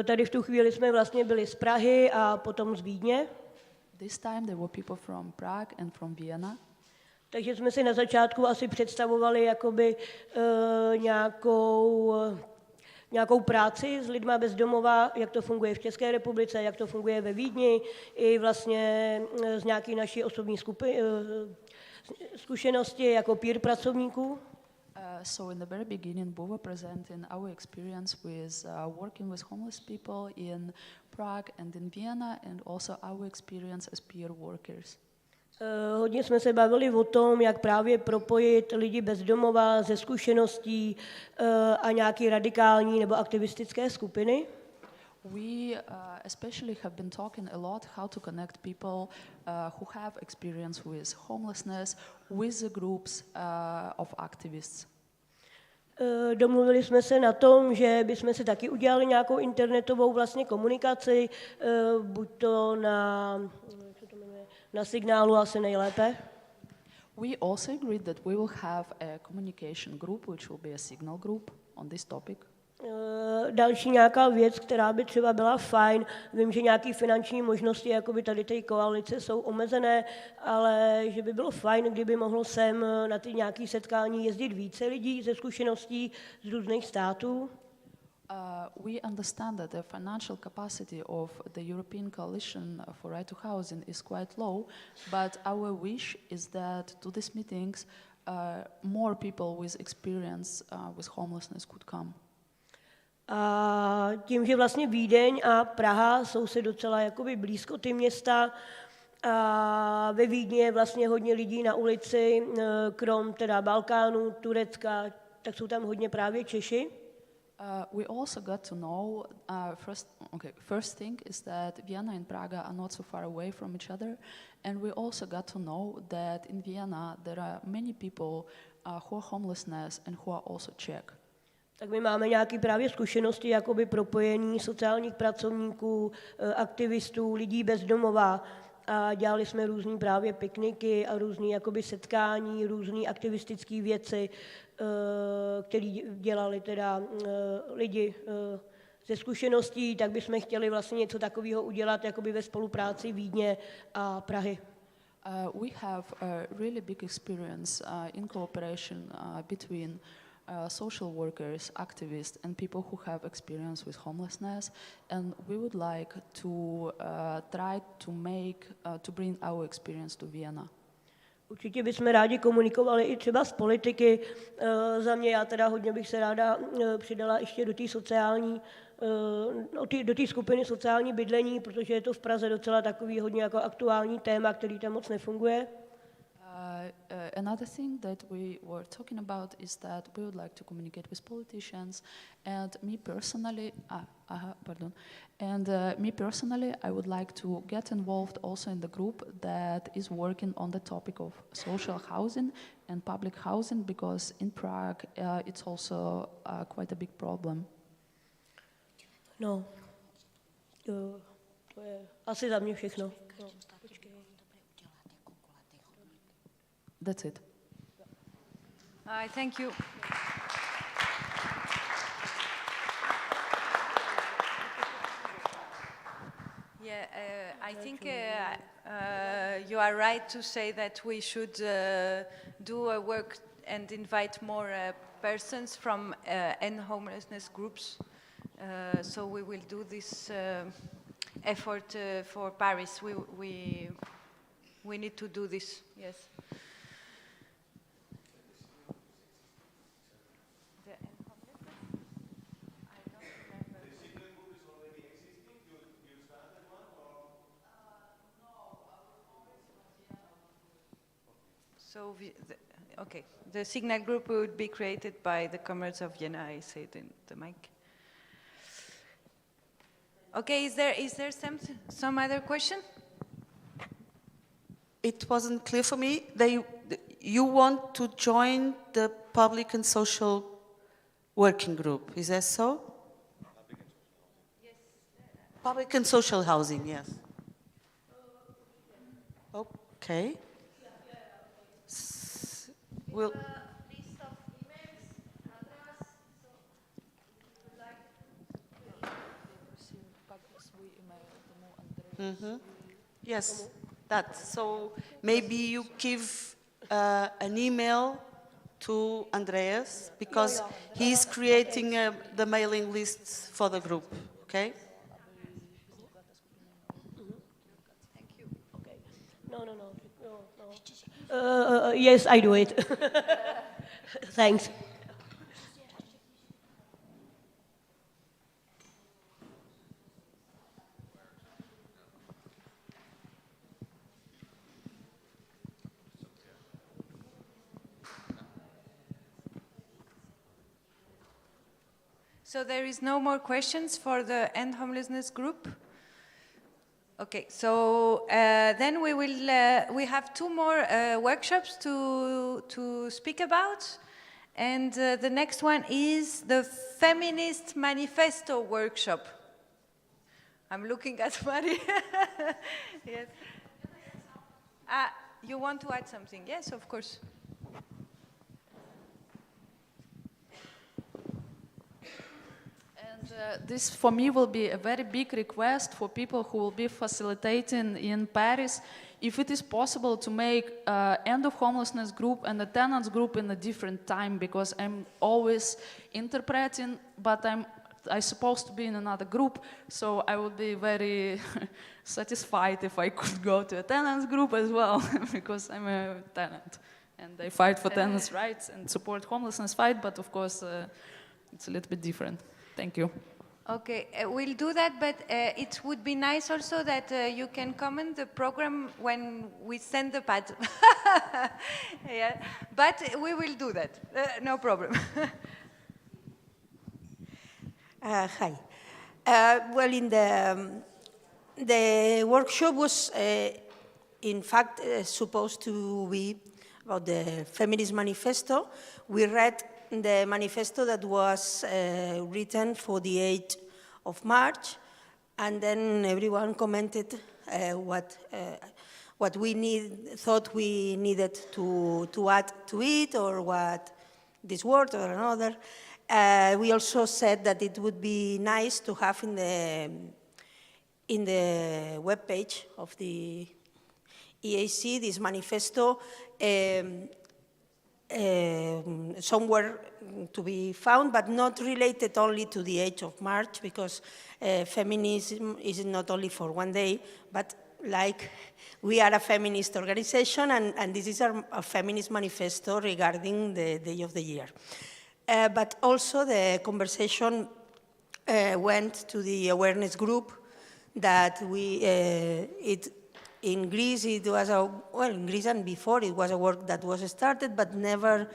Tady v tu chvíli jsme vlastně byli z Prahy a potom z Vídně. This time there were people from Prague and from Vienna. Takže jsme si na začátku asi představovali jakoby nějakou práci s lidma bez domova, jak to funguje v České republice, jak to funguje ve Vídni, i vlastně z nějaké naší osobní zkušenosti jako peer pracovníků. So in the very beginning, we were presenting our experience with working with homeless people in Prague and in Vienna, and also our experience as peer workers. Hodně jsme se bavili o tom, jak právě propojit lidi bez domova ze zkušeností a nějaké radikální nebo aktivistické skupiny. We especially have been talking a lot how to connect people who have experience with homelessness with the groups of activists. Domluvili jsme se na tom, že bychom si taky udělali nějakou internetovou vlastně komunikaci, buď to na signálu asi nejlépe. We also agreed that we will have a communication group, which will be a signal group on this topic. Další nějaká věc, která by třeba byla fajn, vím, že nějaké finanční možnosti jakoby tady té koalice jsou omezené, ale že by bylo fajn, kdyby mohlo sem na ty nějaké setkání jezdit více lidí ze zkušeností z různých států. We understand that the financial capacity of the European Coalition for Right to Housing is quite low, but our wish is that to these meetings more people with experience with homelessness could come. A tím, že vlastně Vídeň a Praha jsou si docela jakoby blízko ty města, a ve Vídni je vlastně hodně lidí na ulici, krom teda Balkánu, Turecka, tak jsou tam hodně právě Češi. We also got to know, first thing is that Vienna and Praga are not so far away from each other, and we also got to know that in Vienna there are many people who are homelessness and who are also Czech. Tak my máme nějaké právě zkušenosti jakoby propojení sociálních pracovníků, aktivistů, lidí bez domova a dělali jsme různý právě pikniky a různý jakoby setkání, různé aktivistické věci, které dělali teda lidi ze zkušeností, tak bychom chtěli vlastně něco takového udělat jakoby ve spolupráci Vídně a Prahy. We have a really big experience in cooperation between social workers, activists, and people who have experience with homelessness, and we would like to try to bring our experience to Vienna. Určitě bychom rádi komunikovali i třeba s politiky. Za mě já teda hodně bych se ráda přidala ještě do té sociální, do té skupiny sociální bydlení, protože je to v Praze docela takový hodně jako aktuální téma, který tam moc nefunguje. Another thing that we were talking about is that we would like to communicate with politicians, and me personally, I would like to get involved also in the group that is working on the topic of social housing and public housing, because in Prague it's also quite a big problem. No, to je asi za mě všechno. No. That's it. Thank you. Yeah, I think you are right to say that we should do a work and invite more persons from end homelessness groups. So we will do this effort for Paris. We need to do this, yes. So, okay, the signal group would be created by the Comrades of Vienna, I said in the mic. Okay, is there some other question? It wasn't clear for me. You want to join the public and social working group, is that so? Yes. Public and social housing, yes. Okay. We'll list of emails, address, so if you like. Yes, that. So maybe you give an email to Andreas, because he's creating the mailing lists for the group, okay? Thank you. Okay. No. Yes, I do it. Thanks. So there is no more questions for the end homelessness group? Okay, so then we have two more workshops to speak about, and the next one is the Feminist Manifesto workshop. I'm looking at Mari. Yes. You want to add something? Yes, of course. This, for me, will be a very big request for people who will be facilitating in Paris. If it is possible to make end of homelessness group and the tenants group in a different time, because I'm always interpreting, but I'm supposed to be in another group, so I would be very satisfied if I could go to a tenants group as well, because I'm a tenant and I fight for tenants' rights and support homelessness fight, but of course it's a little bit different. Thank you. Okay, we'll do that, but it would be nice also that you can comment the program when we send the pad. Yeah, but we will do that, no problem. Hi. Well, in the workshop was, in fact, supposed to be about the Feminist Manifesto. We read the manifesto that was written for the 8th of March, and then everyone commented what we thought we needed to add to it, or what this word or another. We also said that it would be nice to have in the webpage of the EAC this manifesto somewhere to be found, but not related only to the 8th of March, because feminism is not only for one day, but like we are a feminist organization, and this is a feminist manifesto regarding the day of the year. But also the conversation went to the awareness group that in Greece it was well, in Greece and before it was a work that was started but never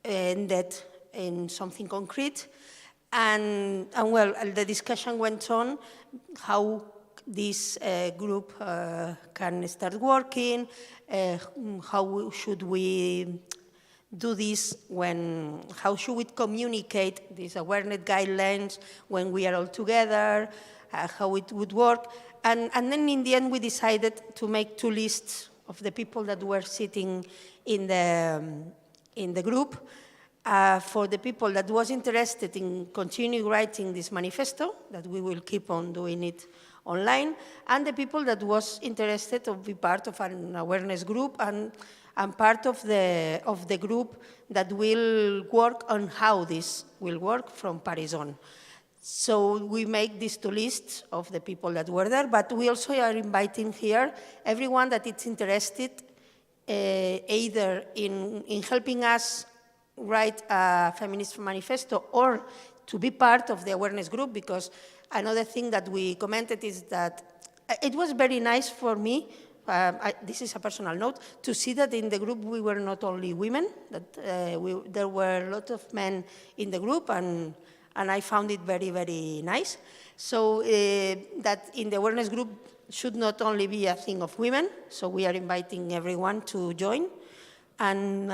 ended in something concrete. And well, the discussion went on how this group can start working, how should we do this how should we communicate these awareness guidelines when we are all together, how it would work. And then in the end we decided to make 2 lists of the people that were sitting in the group. For the people that was interested in continuing writing this manifesto, that we will keep on doing it online, and the people that was interested to be part of an awareness group and part of the group that will work on how this will work from Paris on. So we make these 2 lists of the people that were there, but we also are inviting here everyone that is interested either in helping us write a feminist manifesto or to be part of the awareness group, because another thing that we commented is that it was very nice for me, this is a personal note, to see that in the group we were not only women, that there were a lot of men in the group, and I found it very, very nice. So that in the awareness group should not only be a thing of women, so we are inviting everyone to join. And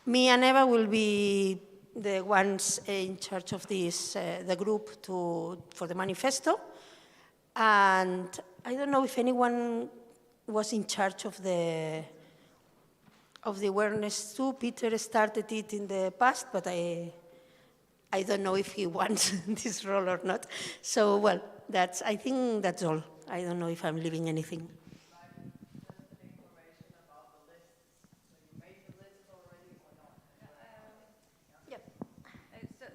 me and Eva will be the ones in charge of this, the group for the manifesto. And I don't know if anyone was in charge of the awareness too. Peter started it in the past, but I don't know if he wants this role or not. So, well, I think that's all. I don't know if I'm leaving anything.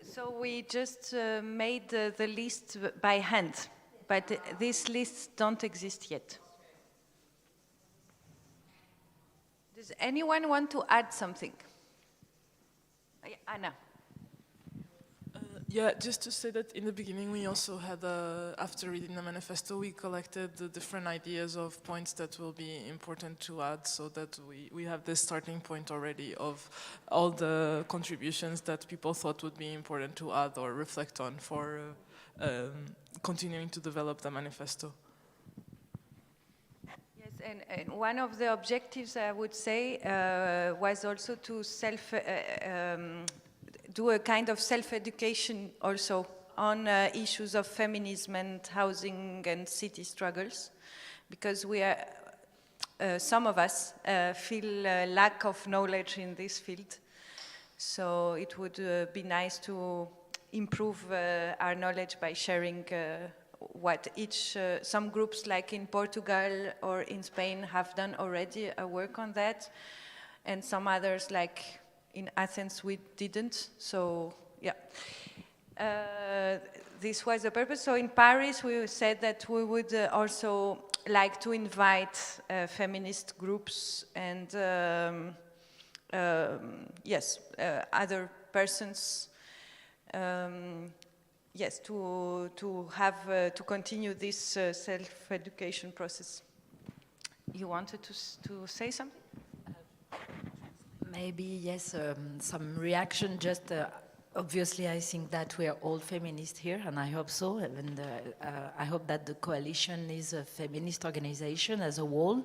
So we just made the list by hand, but these lists don't exist yet. Does anyone want to add something? Anna. Yeah, just to say that in the beginning we also had, after reading the manifesto, we collected the different ideas of points that will be important to add, so that we have this starting point already of all the contributions that people thought would be important to add or reflect on for continuing to develop the manifesto. Yes, and one of the objectives, I would say, was also to do a kind of self-education also on issues of feminism and housing and city struggles, because we are, some of us feel a lack of knowledge in this field. So it would be nice to improve our knowledge by sharing what some groups like in Portugal or in Spain have done already work on that, and some others like in Athens we didn't, so yeah. This was the purpose. So in Paris we said that we would also like to invite feminist groups and other persons, yes, to have to continue this self-education process. You wanted to say something? Maybe, yes, some reaction. Just obviously, I think that we are all feminists here, and I hope so. And I hope that the coalition is a feminist organization as a whole.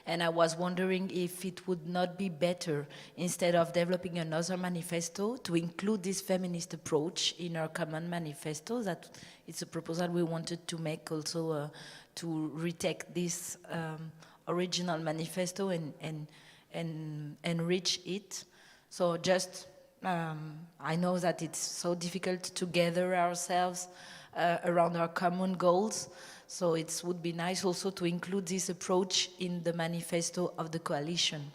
And I was wondering if it would not be better, instead of developing another manifesto, to include this feminist approach in our common manifesto. That it's a proposal we wanted to make also, to retake this original manifesto and enrich it. So just, I know that it's so difficult to gather ourselves around our common goals, so it would be nice also to include this approach in the manifesto of the coalition.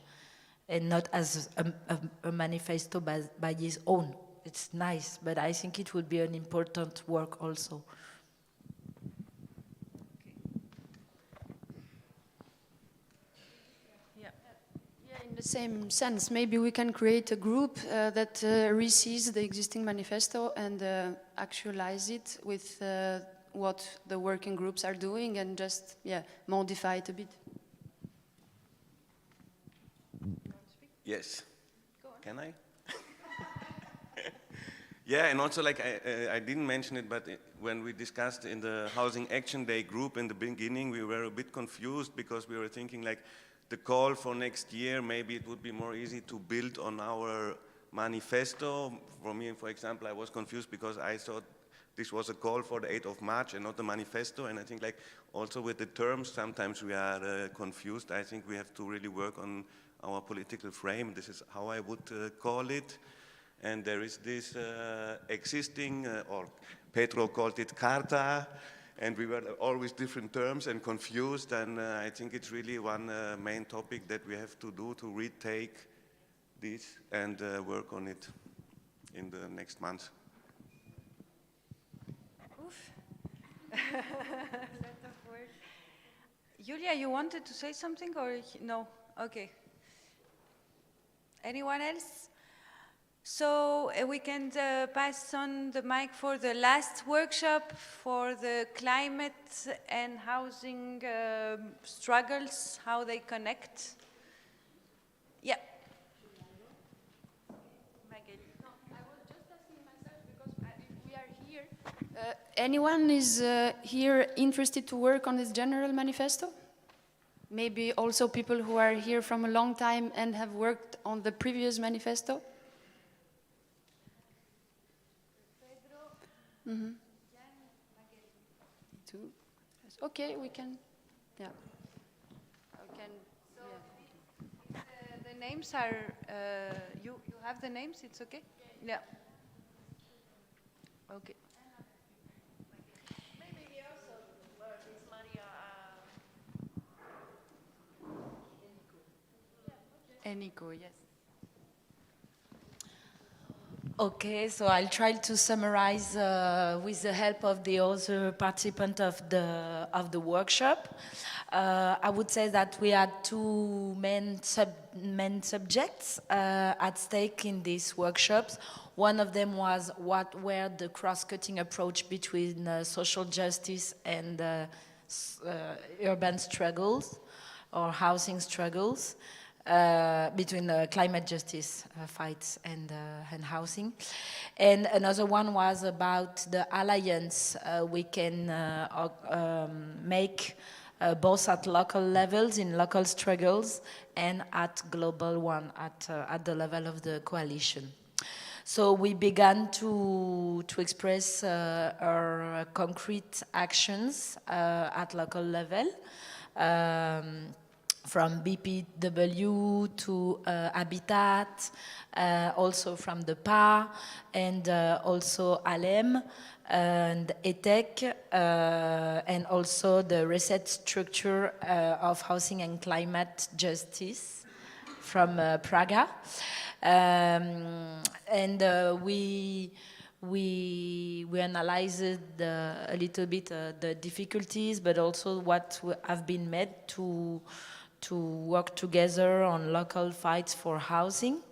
and not as a manifesto by its own. It's nice, but I think it would be an important work also. In the same sense, maybe we can create a group that resees the existing manifesto and actualize it with what the working groups are doing and just modify it a bit. Yes. Can I? Yeah, and also like I didn't mention it, but when we discussed in the Housing Action Day group in the beginning, we were a bit confused because we were thinking like the call for next year, maybe it would be more easy to build on our manifesto. For me, for example, I was confused because I thought this was a call for the 8th of March and not the manifesto. And I think like also with the terms, sometimes we are confused. I think we have to really work on our political frame. This is how I would call it. And there is this existing, or Pedro called it Carta, and we were always different terms and confused, and I think it's really one main topic that we have to do to retake this and work on it in the next months. Oof. Lot of work. Julia, you wanted to say something or no? Okay. Anyone else? So we can pass on the mic for the last workshop for the climate and housing struggles, how they connect. Yeah. Anyone is here interested to work on this general manifesto? Maybe also people who are here from a long time and have worked on the previous manifesto? Mm-hmm. Okay, we can, yeah. We can, so the names are, you have the names, it's okay? Yeah. Okay. Maybe we also work with Maria. Eniko, yes. Okay, so I'll try to summarize with the help of the other participant of the workshop. I would say that we had two main subjects at stake in these workshops. One of them was what were the cross-cutting approach between social justice and urban struggles or housing struggles. Between climate justice fights and housing. And another one was about the alliance we can make both at local levels, in local struggles, and at global one, at the level of the coalition. So we began to express our concrete actions at local level. From BPW to Habitat, also from the PA, and also ALEM and ETEC, and also the reset structure of housing and climate justice from Praga. And we analyzed a little bit the difficulties, but also what have been made to work together on local fights for housing.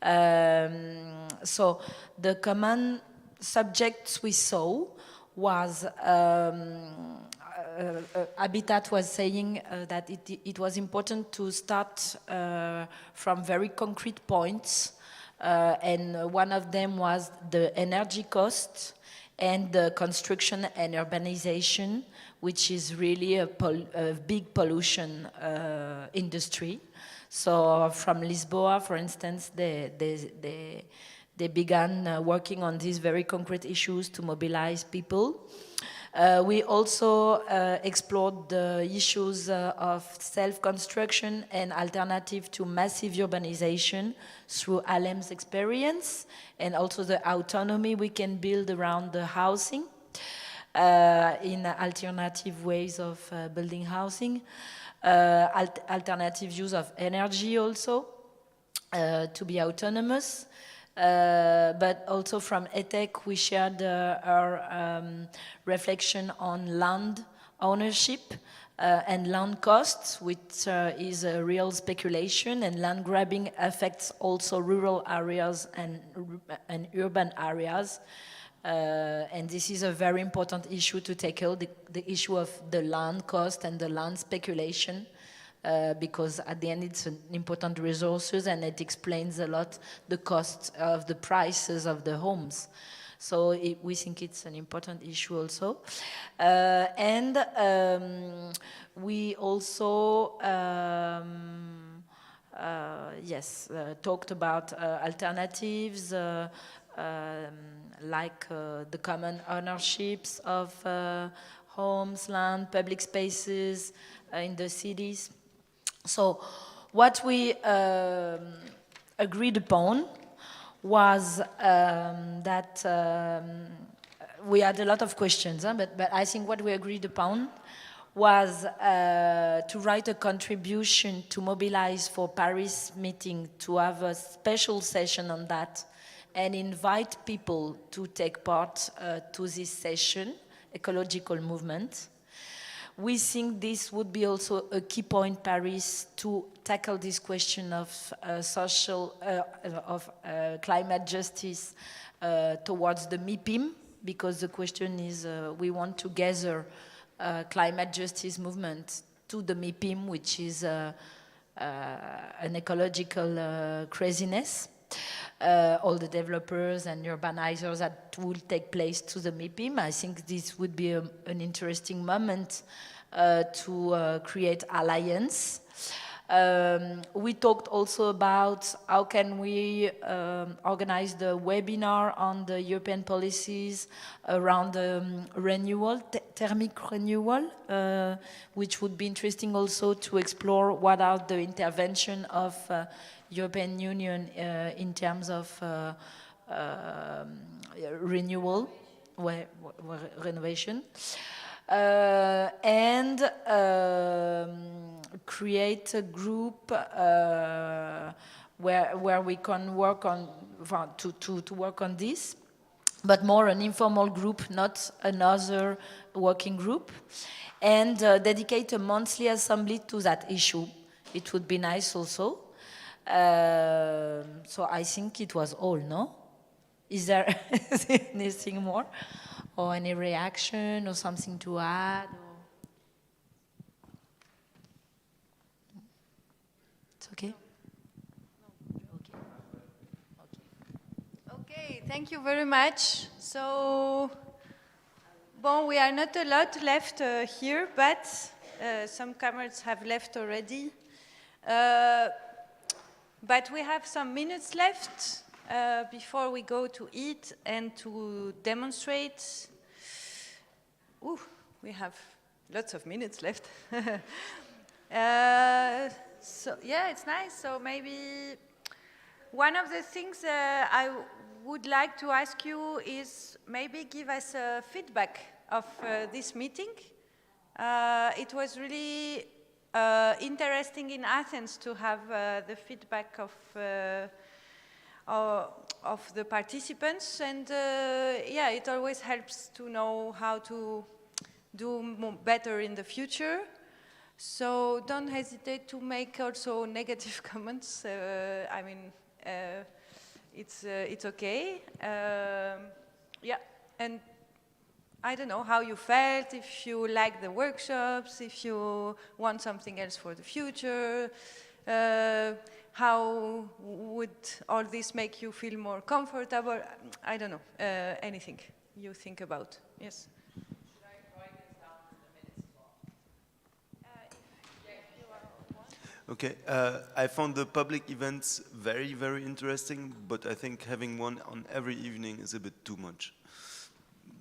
So the common subjects we saw was Habitat was saying that it was important to start from very concrete points, and one of them was the energy cost and the construction and urbanization, which is really a big pollution industry. So from Lisboa, for instance, they began working on these very concrete issues to mobilize people. We also explored the issues of self-construction and alternative to massive urbanization through ALEM's experience, and also the autonomy we can build around the housing in alternative ways of building housing, alternative use of energy also, to be autonomous. But also from ETEC, we shared our reflection on land ownership and land costs, which is a real speculation, and land grabbing affects also rural areas and urban areas. And this is a very important issue to tackle, the issue of the land cost and the land speculation. Because at the end it's an important resources and it explains a lot the cost of the prices of the homes. So we think it's an important issue also. And we also talked about alternatives like the common ownerships of homes, land, public spaces in the cities. So what we agreed upon was that we had a lot of questions, but I think what we agreed upon was to write a contribution to mobilize for Paris meeting, to have a special session on that and invite people to take part to this session, ecological movement. We think this would be also a key point, Paris, to tackle this question of climate justice towards the MIPIM, because the question is we want to gather climate justice movement to the MIPIM, which is an ecological craziness. All the developers and urbanizers that will take place to the MIPIM. I think this would be an interesting moment to create alliance. We talked also about how can we organize the webinar on the European policies around renewal, thermic renewal, which would be interesting also to explore what are the intervention of European Union in terms of renewal, renovation, and create a group where we can work on to work on this, but more an informal group, not another working group, and dedicate a monthly assembly to that issue. It would be nice also. So I think it was all, no? Is there anything more? Or any reaction or something to add? It's okay? Okay, thank you very much. So, bon, we are not a lot left here, but some comrades have left already. But we have some minutes left before we go to eat and to demonstrate. Ooh, we have lots of minutes left. So yeah, it's nice. So maybe one of the things I would like to ask you is maybe give us a feedback of this meeting. It was really interesting in Athens to have the feedback of the participants, and yeah, it always helps to know how to do better in the future. So don't hesitate to make also negative comments. I mean, it's okay. Yeah, and I don't know how you felt, if you like the workshops, if you want something else for the future. How would all this make you feel more comfortable? I don't know, anything you think about. Yes? Should I write this down in the minutes? Okay, I found the public events very, very interesting, but I think having one on every evening is a bit too much.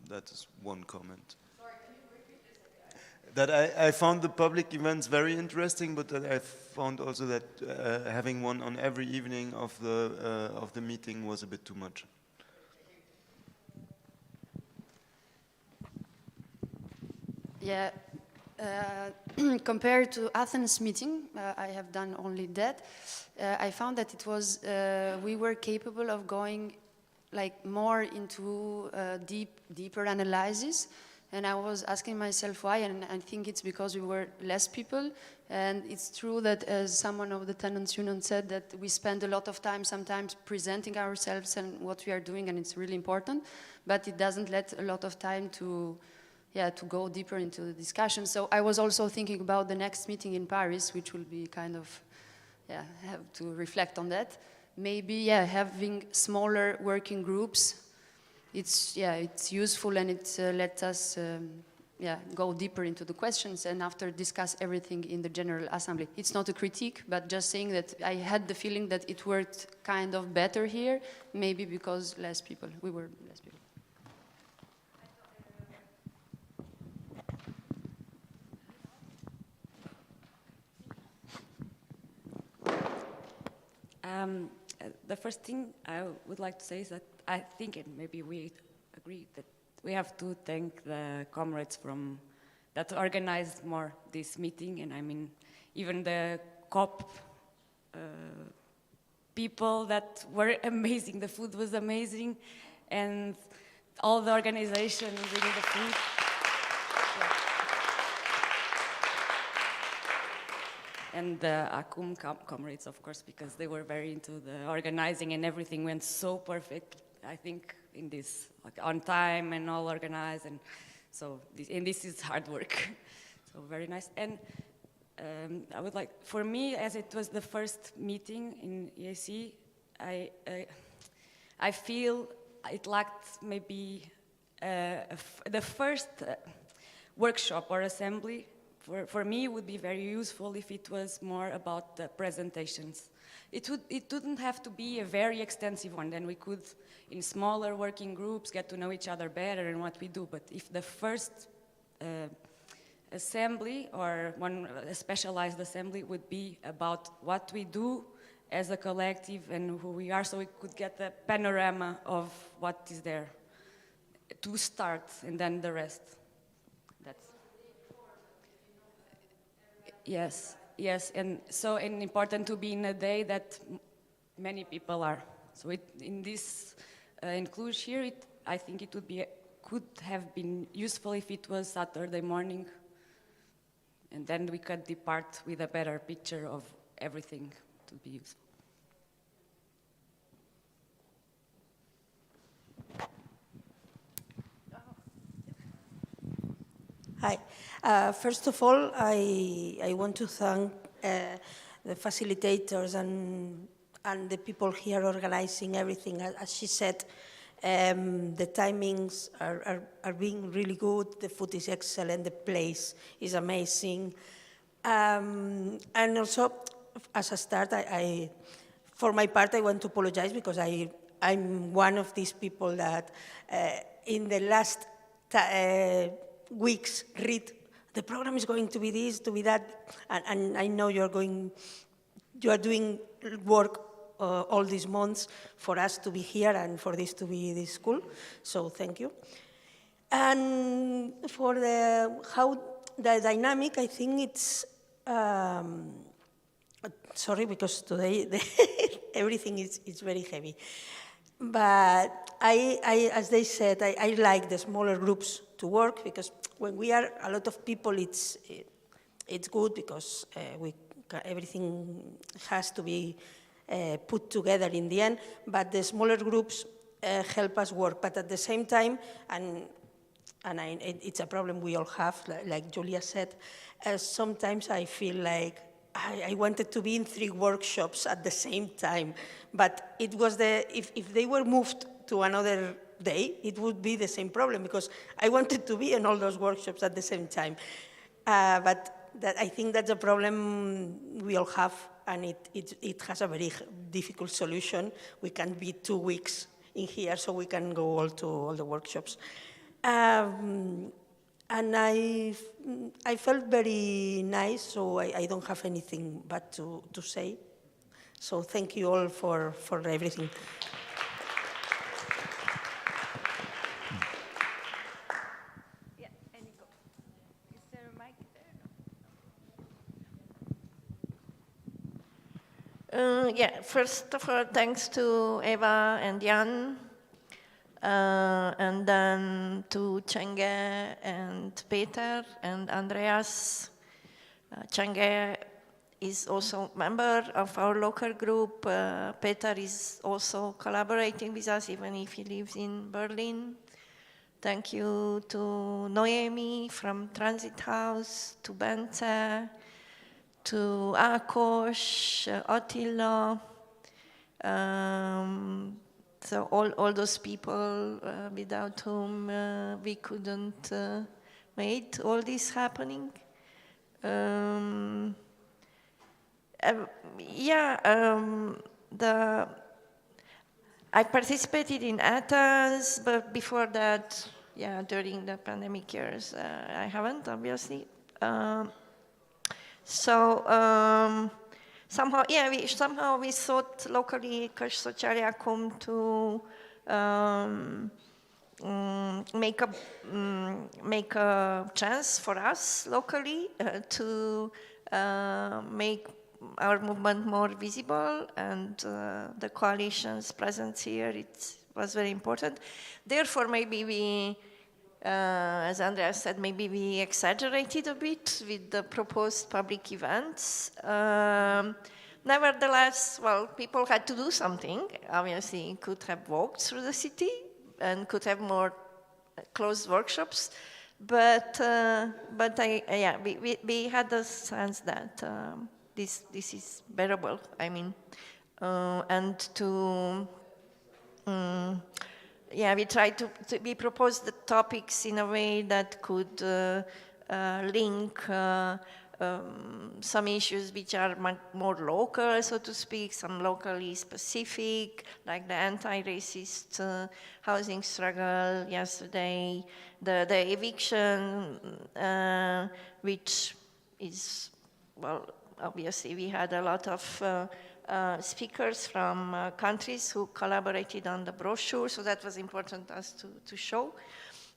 That is one comment. Sorry, can you repeat this again? That I found the public events very interesting, but that I found also that having one on every evening of the meeting was a bit too much. Yeah, compared to Athens meeting, I have done only that. I found that it was we were capable of going like more into deeper analysis, and I was asking myself why, and I think it's because we were less people, and it's true that as someone of the tenants union said that we spend a lot of time sometimes presenting ourselves and what we are doing, and it's really important, but it doesn't let a lot of time to go deeper into the discussion. So I was also thinking about the next meeting in Paris, which will be kind of, have to reflect on that. Maybe, having smaller working groups, it's useful, and it lets us, go deeper into the questions and after discuss everything in the General Assembly. It's not a critique, but just saying that I had the feeling that it worked kind of better here, maybe because we were less people. The first thing I would like to say is that I think, and maybe we agree, that we have to thank the comrades that organized more this meeting, and I mean, even the COP people that were amazing. The food was amazing, and all the organization bringing the food. And the ACUM comrades, of course, because they were very into the organizing, and everything went so perfect, I think, in this, like, on time and all organized, and so, this is hard work, so very nice. And I would like, for me, as it was the first meeting in EAC, I feel it lacked maybe the first workshop or assembly. For me, it would be very useful if it was more about the presentations. It wouldn't have to be a very extensive one, then we could, in smaller working groups, get to know each other better and what we do. But if the first assembly or a specialized assembly would be about what we do as a collective and who we are, so we could get a panorama of what is there to start, and then the rest. That's. Yes, and important to be in a day that many people are. So in this inclusion here, I think it could have been useful if it was Saturday morning, and then we could depart with a better picture of everything to be useful. Hi. First of all, I want to thank the facilitators and the people here organizing everything. As she said, the timings are being really good, the food is excellent, the place is amazing. And also, as a start, for my part, I want to apologize because I'm one of these people that in the last weeks read the program is going to be this, to be that, and I know you are doing work all these months for us to be here and for this to be this school, so thank you. And for how the dynamic, I think it's, sorry, because today everything is very heavy. But as they said, I like the smaller groups to work, because when we are a lot of people, it's good because everything has to be put together in the end. But the smaller groups help us work. But at the same time, and it's a problem we all have, like Julia said, sometimes I feel like I wanted to be in 3 workshops at the same time, but it was if they were moved to another day, it would be the same problem, because I wanted to be in all those workshops at the same time. But I think that's a problem we all have, and it has a very difficult solution. We can be 2 weeks in here, so we can go all to all the workshops. And I felt very nice, so I don't have anything but to say. So thank you all for everything. Yeah, Enrico. Is there a mic there? Yeah, first of all, thanks to Eva and Jan, and then to Chenge and Peter and Andreas. Chenge is also a member of our local group. Peter is also collaborating with us, even if he lives in Berlin. Thank you to Noemi from Transit House, to Bente, to Akos, Attila, so all those people without whom we couldn't make all this happening. I participated in Athens, but before that, during the pandemic years, I haven't, obviously. Somehow we thought locally, Kös Szociáliacum, to make a chance for us locally to make our movement more visible, and the coalition's presence here, it was very important. Therefore, maybe we, as Andreas said, maybe we exaggerated a bit with the proposed public events. Nevertheless, well, people had to do something. Obviously, could have walked through the city and could have more closed workshops, but we had the sense that this is bearable. I mean, and to we tried we proposed the topics in a way that could link some issues which are more local, so to speak, some locally specific, like the anti-racist housing struggle yesterday, the eviction, which is, well, obviously we had a lot of speakers from countries who collaborated on the brochure, so that was important us to show.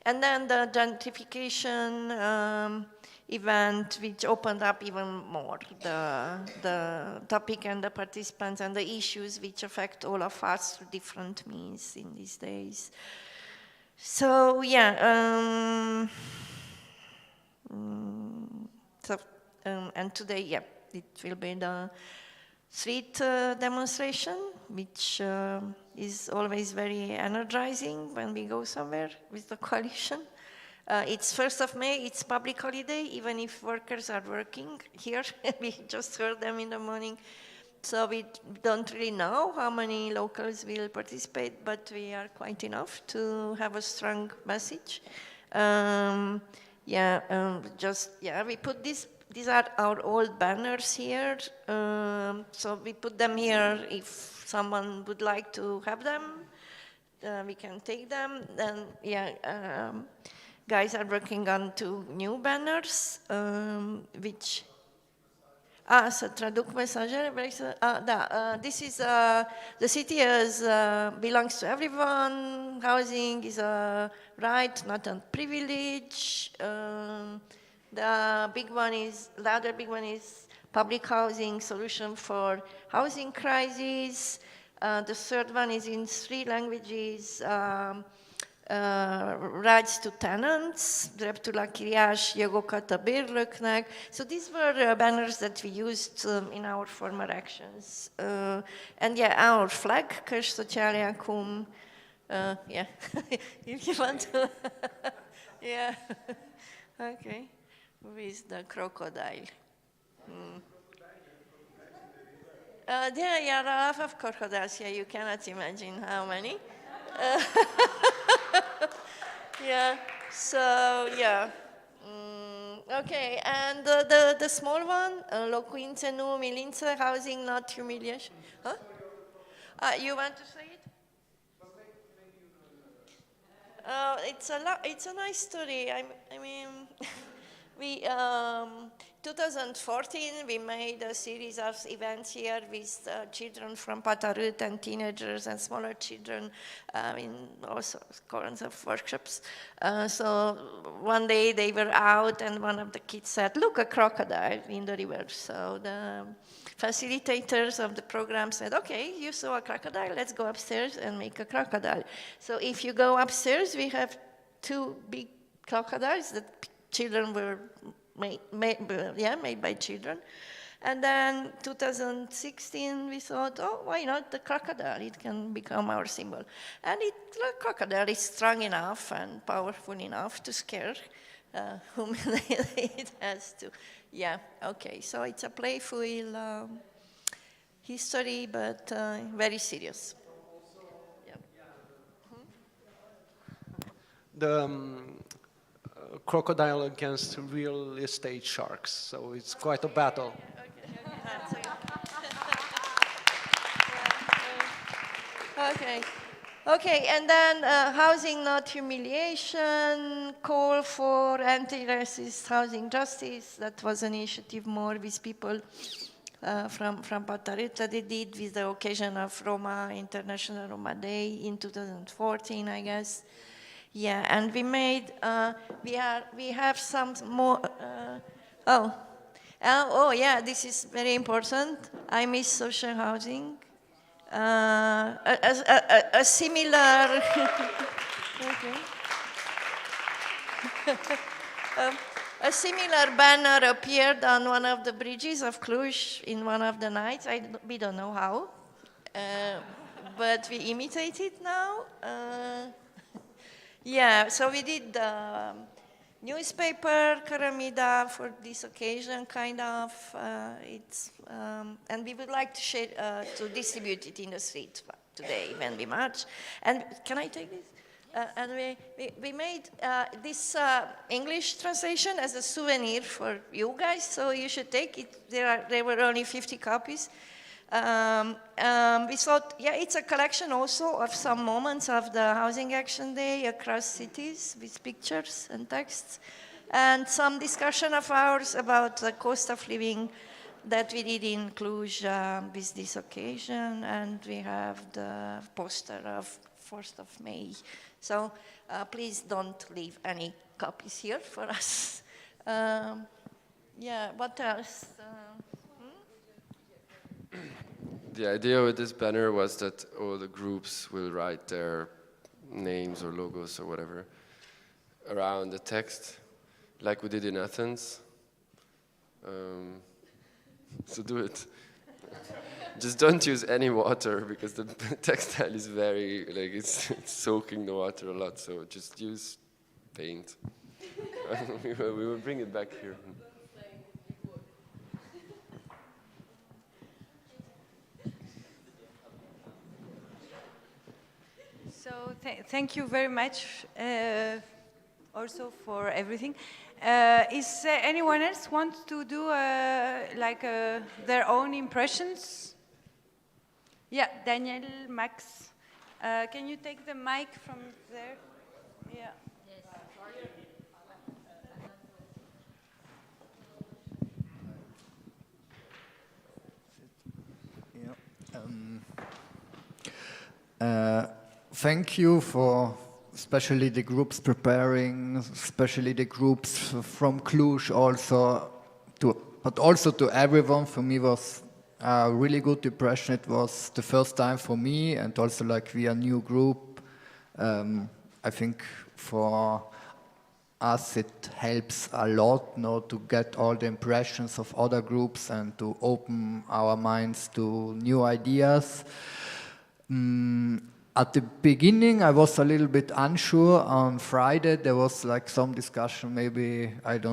And then the gentrification event, which opened up even more the topic and the participants and the issues which affect all of us through different means in these days. So and today, it will be the street demonstration, which is always very energizing when we go somewhere with the coalition. It's 1st of May, it's public holiday, even if workers are working here. We just heard them in the morning. So we don't really know how many locals will participate, but we are quite enough to have a strong message. We put these are our old banners here. So we put them here if someone would like to have them. We can take them. Then, guys are working on 2 new banners, which... să traduc mesajele, vrei să... this is, the city belongs to everyone, housing is a right, not a privilege. The other big one is public housing solution for housing crisis. The third one is in 3 languages, rights to tenants, dreptul la chiriaș, jogokat a bérlőknek. So these were banners that we used in our former actions. And our flag, Kös Szociáliacum, if you want to, okay, with the crocodile. There are a lot of crocodiles here, you cannot imagine how many. Okay, and the small one, locuințe, nu umilință, housing, not humiliation. Huh? You want to say it? It's a nice story. I mean, we 2014 we made a series of events here with children from Patarut and teenagers and smaller children in also kinds of workshops. So one day they were out and one of the kids said, "Look, a crocodile in the river." So facilitators of the program said, okay, you saw a crocodile, let's go upstairs and make a crocodile. So if you go upstairs, we have 2 big crocodiles that children were made by children. And then 2016, we thought, oh, why not the crocodile? It can become our symbol. And the crocodile is strong enough and powerful enough to scare whom it has to. Yeah, okay, so it's a playful history, but very serious. Yeah. The crocodile against real estate sharks, so it's quite a battle. Okay, and then housing not humiliation, call for anti-racist housing justice. That was an initiative more with people from Patareta. They did with the occasion of International Roma Day in 2014, I guess. Yeah, and we made, we have some more, yeah, this is very important. I miss social housing. A similar a similar banner appeared on one of the bridges of Cluj in one of the nights. We don't know how, but we imitate it now. Yeah, so we did the newspaper Karamida for this occasion, kind of. And we would like to share, to distribute it in the streets today when we march. And can I take this? And we made this English translation as a souvenir for you guys, so you should take it. There were only 50 copies. We thought, yeah, it's a collection also of some moments of the Housing Action Day across cities with pictures and texts, and some discussion of ours about the cost of living that we did in Cluj with this occasion, and we have the poster of 1st of May. So please don't leave any copies here for us. Yeah, what else? The idea with this banner was that all the groups will write their names or logos or whatever around the text, like we did in Athens. So do it. Just don't use any water, because the textile is very, like, it's soaking the water a lot, so just use paint. We will bring it back here. So thank you very much also for everything. Is anyone else want to do their own impressions? Yeah, Daniel, Max. Can you take the mic from there? Yeah. Thank you for especially the groups preparing, especially the groups from Cluj also, but also to everyone. For me was a really good impression. It was the first time for me, and also like we are a new group. I think for us it helps a lot now to get all the impressions of other groups and to open our minds to new ideas. At the beginning, I was a little bit unsure. On Friday, there was like some discussion. Maybe it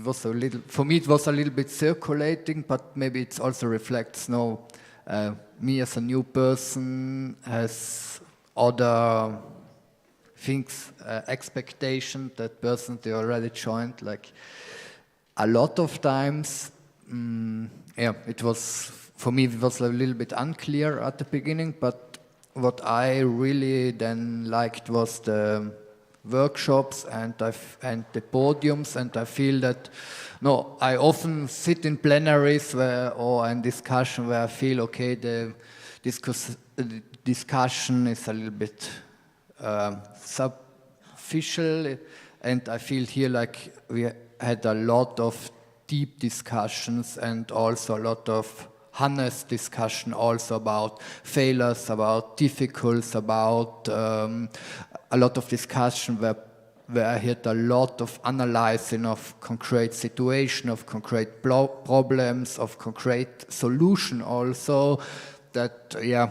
was a little. For me, it was a little bit circulating, but maybe it also reflects now me as a new person has other things, expectation that person they already joined. Like a lot of times, yeah, it was for me. It was a little bit unclear at the beginning, but what I really then liked was the workshops and the podiums, and I feel that, I often sit in plenaries or in discussion where I feel, okay, the discussion is a little bit superficial, and I feel here like we had a lot of deep discussions and also a lot of Hannes' discussion also about failures, about difficulties, about a lot of discussion where I heard a lot of analyzing of concrete situation, of concrete problems, of concrete solution also, that, yeah,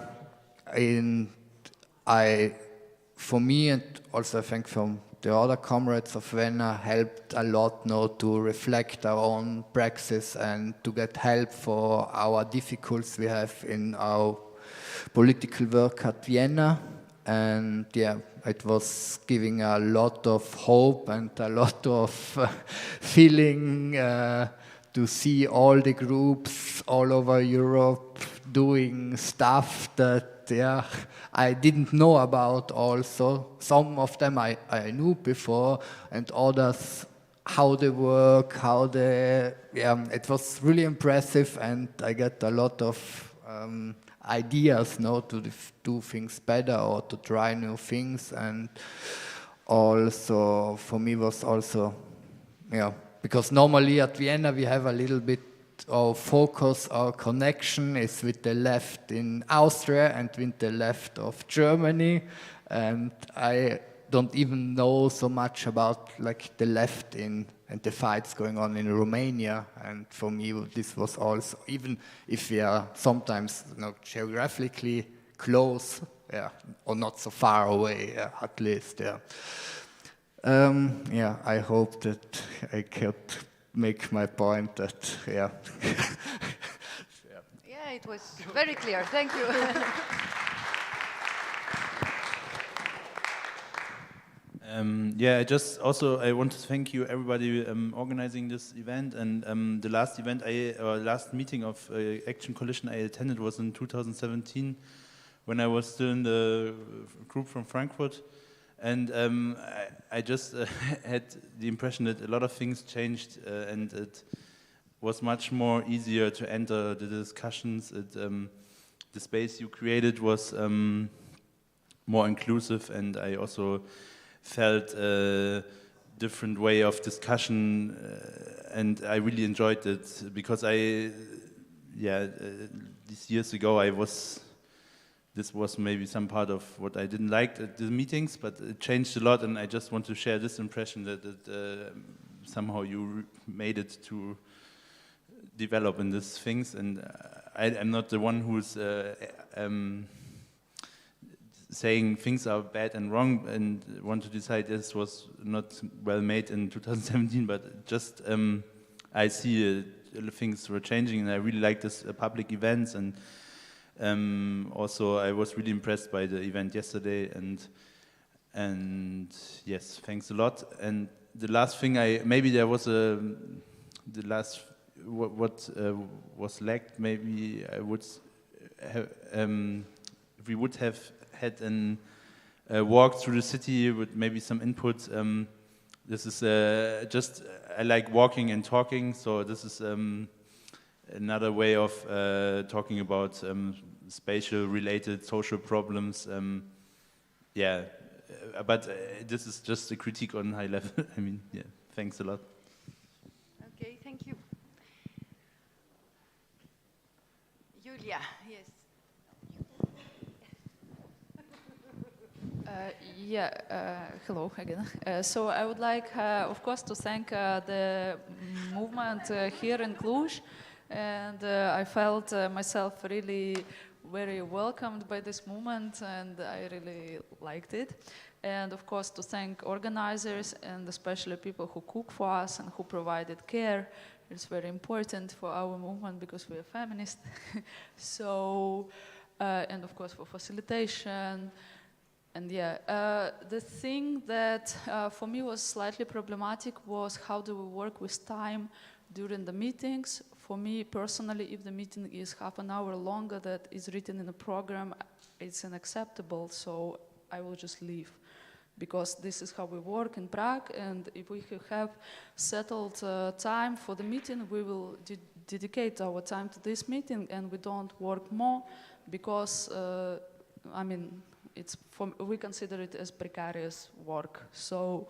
for me, and also I think from the other comrades of Vienna, helped a lot now to reflect our own praxis and to get help for our difficulties we have in our political work at Vienna. And yeah, it was giving a lot of hope and a lot of feeling to see all the groups all over Europe doing stuff that I didn't know about also. Some of them I knew before, and others, how they work, it was really impressive, and I get a lot of ideas now to do things better or to try new things. And also for me was also, because normally at Vienna we have a little bit our focus, our connection is with the left in Austria and with the left of Germany, and I don't even know so much about like the left and the fights going on in Romania. And for me this was also, even if we are sometimes geographically close, or not so far away, at least. I hope that I could make my point that, Yeah, it was very clear. Thank you. I want to thank you, everybody, organizing this event. And the last last meeting of Action Coalition I attended was in 2017, when I was still in the group from Frankfurt. And I just had the impression that a lot of things changed, and it was much more easier to enter the discussions. The space you created was more inclusive, and I also felt a different way of discussion, and I really enjoyed it, because these years ago this was maybe some part of what I didn't like at the meetings, but it changed a lot, and I just want to share this impression that somehow you made it to develop in these things. And I'm not the one who's saying things are bad and wrong and want to decide this was not well made in 2017, but just I see things were changing, and I really like this public events. And also I was really impressed by the event yesterday, and yes, thanks a lot. And the last thing what was lacked, maybe I would have, if we would have had a walk through the city with maybe some input. This is I like walking and talking, so this is another way of talking about spatial related social problems. But this is just a critique on high level. I mean, thanks a lot. Okay, thank you. Julia, yes. Hello again. So I would like, of course, to thank the movement here in Cluj, and I felt myself really very welcomed by this movement, and I really liked it. And of course, to thank organizers and especially people who cook for us and who provided care. It's very important for our movement because we are feminists. So, and of course for facilitation. And the thing that for me was slightly problematic was how do we work with time during the meetings. For me personally, if the meeting is half an hour longer that is written in the program, it's unacceptable, so I will just leave. Because this is how we work in Prague, and if we have settled time for the meeting, we will dedicate our time to this meeting, and we don't work more because, I mean, we consider it as precarious work. So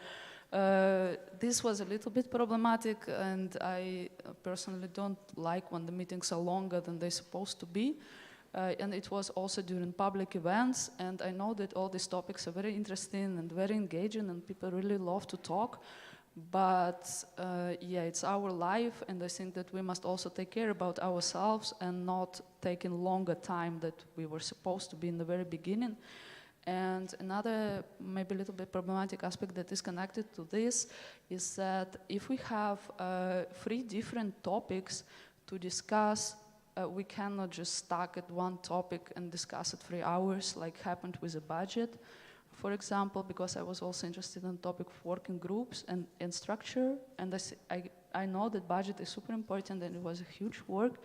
This was a little bit problematic, and I personally don't like when the meetings are longer than they're supposed to be. And it was also during public events, and I know that all these topics are very interesting and very engaging, and people really love to talk. But yeah, it's our life, and I think that we must also take care about ourselves and not taking longer time that we were supposed to be in the very beginning. And another maybe a little bit problematic aspect that is connected to this is that if we have 3 different topics to discuss, we cannot just stuck at one topic and discuss it 3 hours like happened with the budget, for example, because I was also interested in the topic of working groups and structure, and I know that budget is super important and it was a huge work.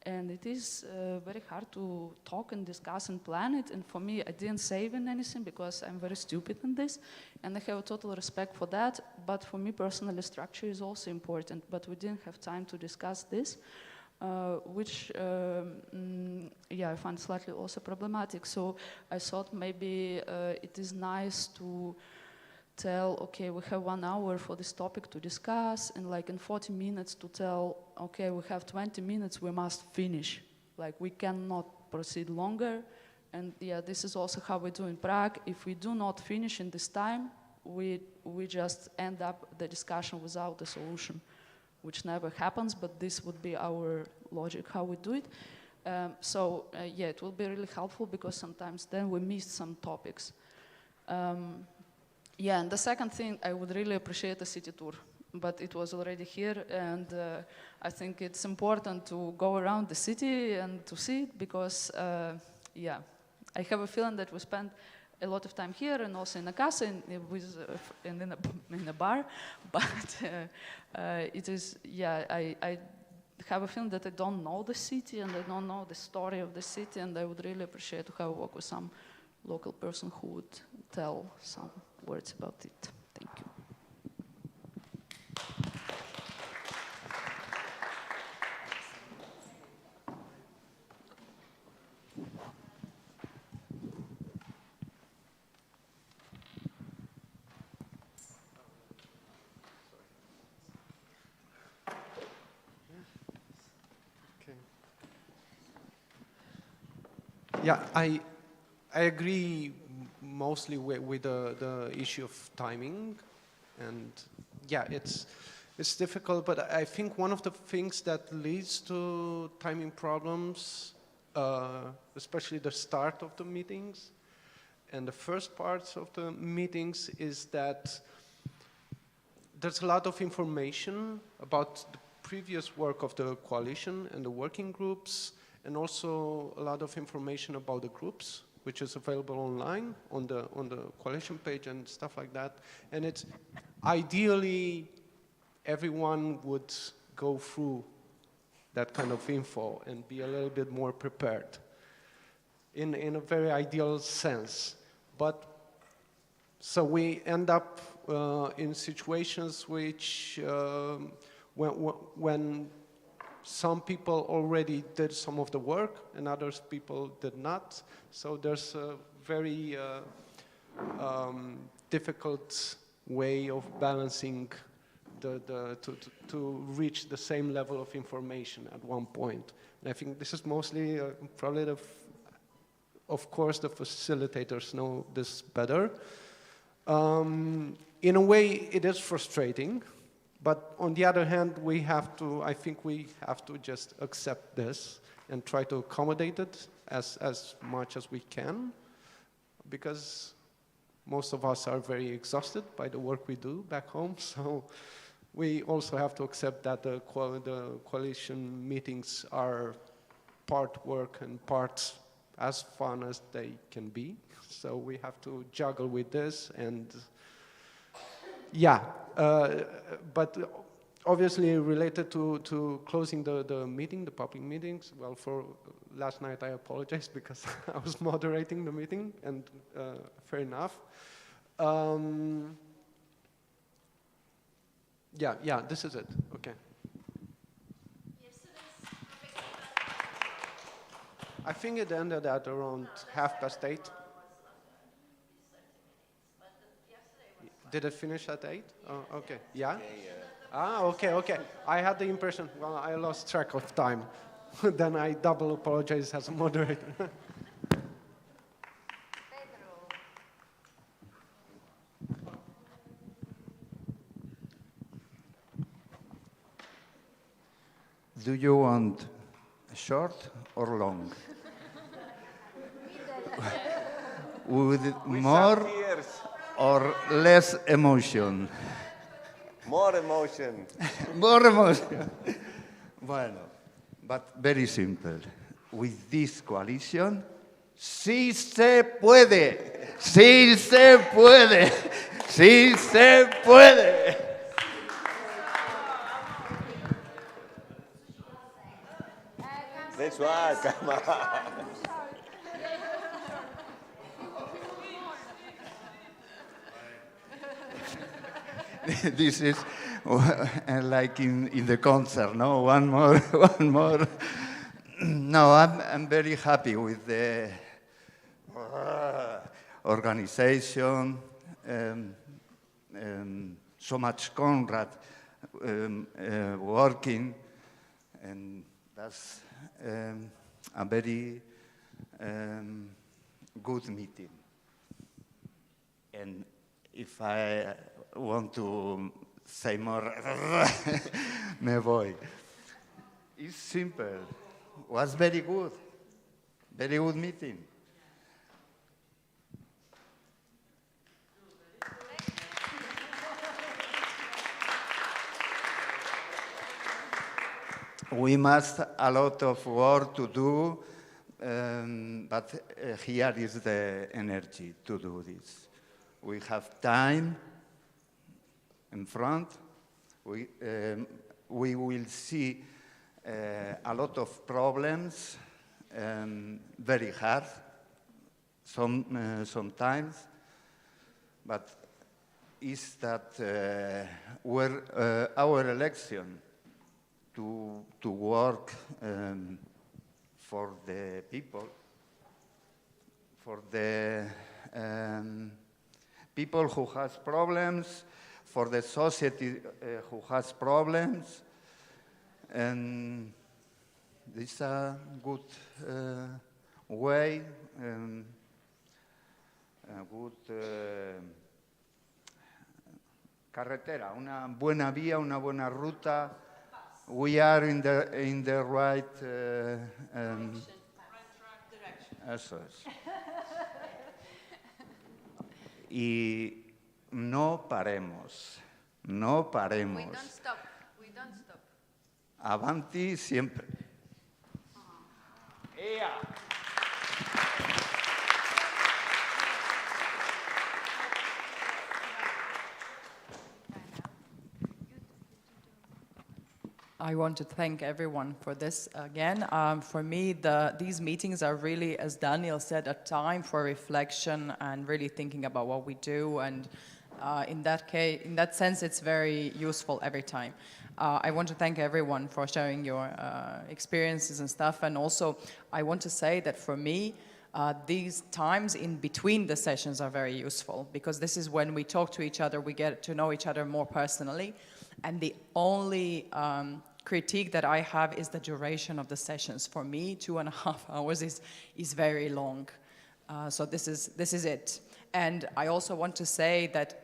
And it is very hard to talk and discuss and plan it. And for me, I didn't save in anything because I'm very stupid in this. And I have a total respect for that. But for me personally, structure is also important. But we didn't have time to discuss this, which, yeah, I find slightly also problematic. So I thought maybe it is nice to tell, okay, we have 1 hour for this topic to discuss, and like in 40 minutes to tell, okay, we have 20 minutes, we must finish. Like we cannot proceed longer. And yeah, this is also how we do in Prague. If we do not finish in this time, we just end up the discussion without a solution, which never happens, but this would be our logic, how we do it. So yeah, it will be really helpful because sometimes then we miss some topics. Yeah, and the second thing, I would really appreciate a city tour, but it was already here, and I think it's important to go around the city and to see it because, yeah, I have a feeling that we spend a lot of time here and also in a casa and in a bar, but it is, yeah, I have a feeling that I don't know the city and I don't know the story of the city, and I would really appreciate to have a walk with some local person who would tell some words about it. Thank you. Yeah, I agree mostly with the issue of timing, and yeah, it's difficult, but I think one of the things that leads to timing problems, especially the start of the meetings and the first parts of the meetings, is that there's a lot of information about the previous work of the coalition and the working groups, and also a lot of information about the groups, which is available online on the coalition page and stuff like that. And it's ideally everyone would go through that kind of info and be a little bit more prepared in a very ideal sense. But so we end up in situations which when some people already did some of the work and others people did not. So there's a very difficult way of balancing to reach the same level of information at one point. And I think this is mostly probably of course the facilitators know this better. In a way it is frustrating. But on the other hand, I think we have to just accept this and try to accommodate it as much as we can, because most of us are very exhausted by the work we do back home. So we also have to accept that the coalition meetings are part work and part as fun as they can be. So we have to juggle with this, and yeah, but obviously related to closing the meeting, the public meetings, well, for last night I apologize because I was moderating the meeting, and fair enough. Yeah, this is it, okay. I think it ended at around 8:30. Did it finish at 8? Oh, okay. Yeah? Okay. I had the impression, well, I lost track of time. Then I double apologize as a moderator. Do you want short or long? With more or less emotion? More emotion. More emotion. Bueno, but very simple. With this coalition, sí se puede. Sí se puede. Sí se puede. That's why, come on. This is like in the concert, no? One more, one more. No, I'm very happy with the organization, so much Conrad working, and that's a very good meeting. And if I want to say more, me voy. It's simple. Was very good meeting. We must a lot of work to do, but here is the energy to do this. We have time in front. We will see a lot of problems, very hard sometimes, but is that our election to work for the people, for the people who has problems, for the society who has problems, and this is a good way, a good carretera, una buena vía, una buena ruta. We are in the right eso es. Y no paremos, no paremos. We don't stop. We don't stop. Avanti siempre. I want to thank everyone for this again. For me, these meetings are really, as Daniel said, a time for reflection and really thinking about what we do. And in that sense, it's very useful every time. I want to thank everyone for sharing your experiences and stuff. And also, I want to say that for me, these times in between the sessions are very useful, because this is when we talk to each other, we get to know each other more personally. And the only critique that I have is the duration of the sessions. For me, 2.5 hours is very long. So this is it. And I also want to say that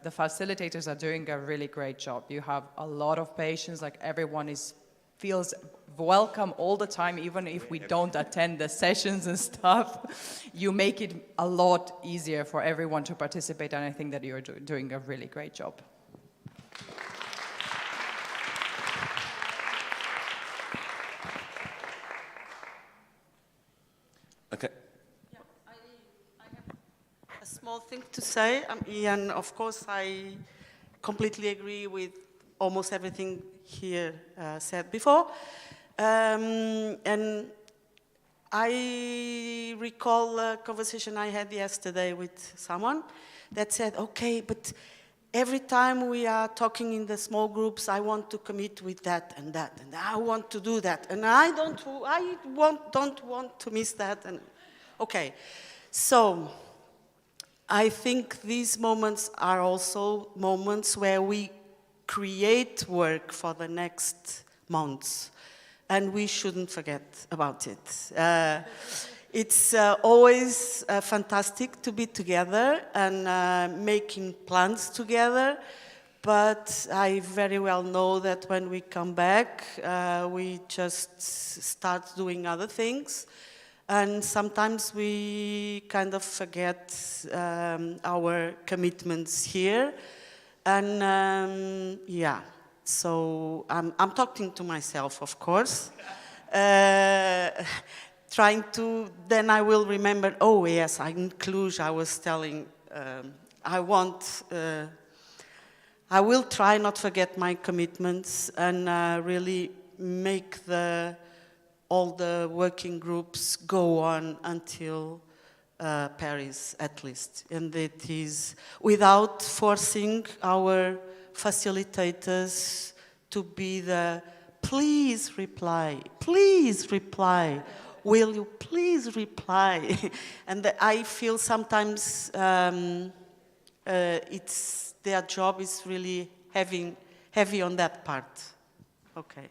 the facilitators are doing a really great job. You have a lot of patience, like everyone feels welcome all the time, even if we don't attend the sessions and stuff. You make it a lot easier for everyone to participate, and I think that you're doing a really great job. Okay. Yeah, I have a small thing to say, and of course I completely agree with almost everything here said before. And I recall a conversation I had yesterday with someone that said, okay, but every time we are talking in the small groups, I want to commit with that, and I want to do that, and I don't want to miss that. And okay, so I think these moments are also moments where we create work for the next months, and we shouldn't forget about it. It's always fantastic to be together and making plans together, but I very well know that when we come back, we just start doing other things. And sometimes we kind of forget our commitments here. And yeah, so I'm talking to myself, of course. Trying to, then I will remember, oh yes, in Cluj I was telling, I will try not forget my commitments and really make all the working groups go on until Paris, at least. And it is without forcing our facilitators to be please reply, will you please reply? And I feel sometimes their job is really heavy on that part. Okay.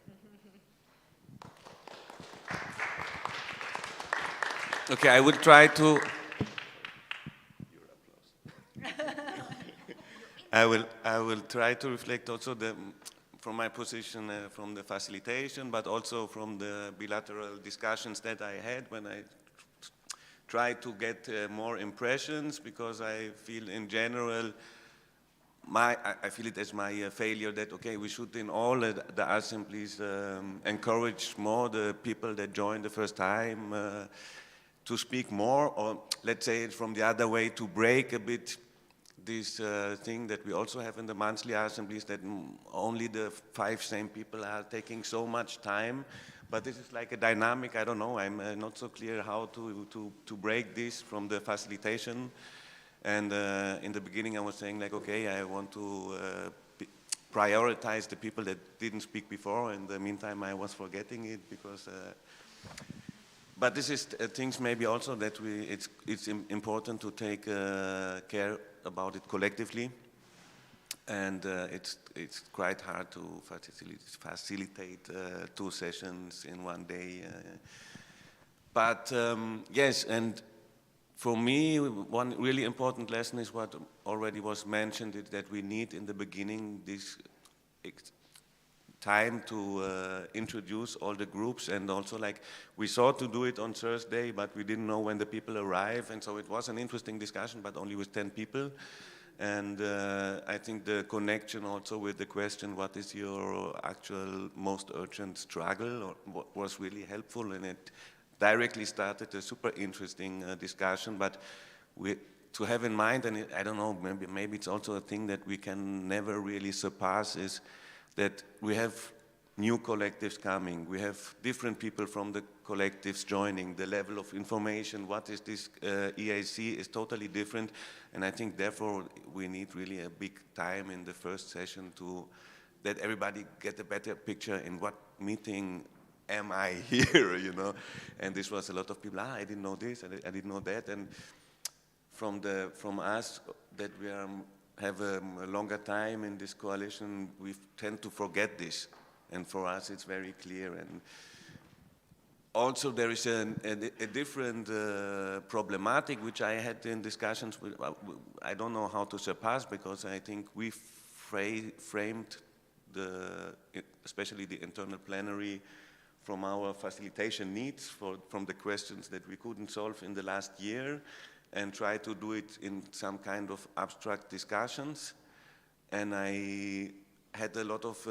Okay, I will try to. I will try to reflect also from my position from the facilitation, but also from the bilateral discussions that I had when I tried to get more impressions, because I feel in general, I feel it as my failure that, okay, we should in all the assemblies encourage more the people that join the first time to speak more, or let's say it from the other way, to break a bit this thing that we also have in the monthly assemblies, that only the 5 same people are taking so much time. But this is like a dynamic, I don't know, I'm not so clear how to break this from the facilitation. And in the beginning I was saying like, okay, I want to prioritize the people that didn't speak before. In the meantime I was forgetting it because but this is things maybe also that it's important to take care about it collectively, and it's quite hard to facilitate 2 sessions in one day. But yes, and for me, one really important lesson is what already was mentioned, is that we need in the beginning this time to introduce all the groups, and also like we thought to do it on Thursday, but we didn't know when the people arrive, and so it was an interesting discussion, but only with 10 people. And I think the connection also with the question, what is your actual most urgent struggle, was really helpful, and it directly started a super interesting discussion. But to have in mind, and I don't know, maybe it's also a thing that we can never really surpass, is that we have new collectives coming, we have different people from the collectives joining, the level of information, what is this EAC is totally different, and I think therefore we need really a big time in the first session to let everybody get a better picture in what meeting am I here, you know. And this was a lot of people, I didn't know this, I didn't know that, and from us that we have a longer time in this coalition, we tend to forget this. And for us, it's very clear. And also, there is a different problematic, which I had in discussions with, I don't know how to surpass, because I think we framed especially the internal plenary, from our facilitation needs, from the questions that we couldn't solve in the last year, and try to do it in some kind of abstract discussions. And I had a lot of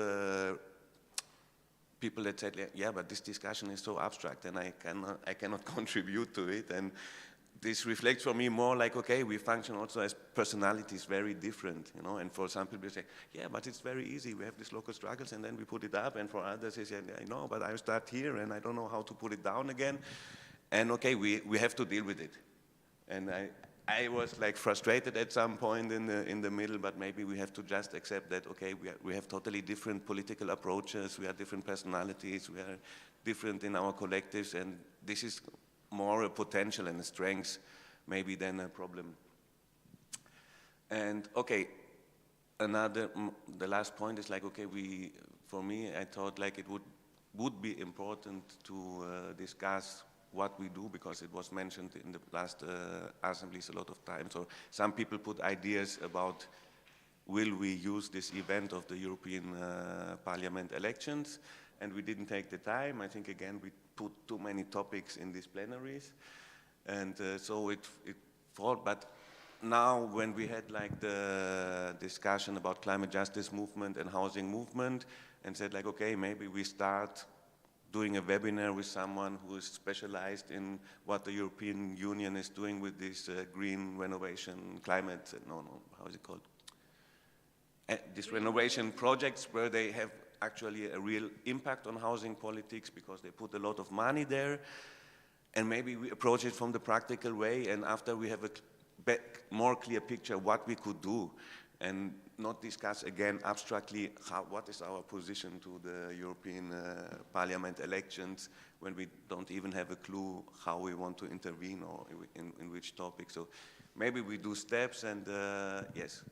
people that said, yeah, but this discussion is so abstract and I cannot contribute to it. And this reflects for me more like, okay, we function also as personalities very different, you know. And for some people say, yeah, but it's very easy, we have these local struggles and then we put it up. And for others they say, I know, but I start here and I don't know how to put it down again. And okay, we have to deal with it. And I was like frustrated at some point in the middle, but maybe we have to just accept that, okay, we have totally different political approaches, we are different personalities, we are different in our collectives, and this is more a potential and a strength maybe than a problem. And okay, the last point is like, okay, for me, I thought like it would be important to discuss what we do, because it was mentioned in the last assemblies a lot of times. So some people put ideas about, will we use this event of the European Parliament elections? And we didn't take the time. I think, again, we put too many topics in these plenaries. And so it fought. But now when we had like the discussion about climate justice movement and housing movement, and said like, okay, maybe we start doing a webinar with someone who is specialized in what the European Union is doing with this green renovation, climate, how is it called? These renovation projects where they have actually a real impact on housing politics because they put a lot of money there. And maybe we approach it from the practical way, and after we have a more clear picture what we could do, and not discuss again abstractly what is our position to the European Parliament elections when we don't even have a clue how we want to intervene or in which topic. So maybe we do steps, and yes.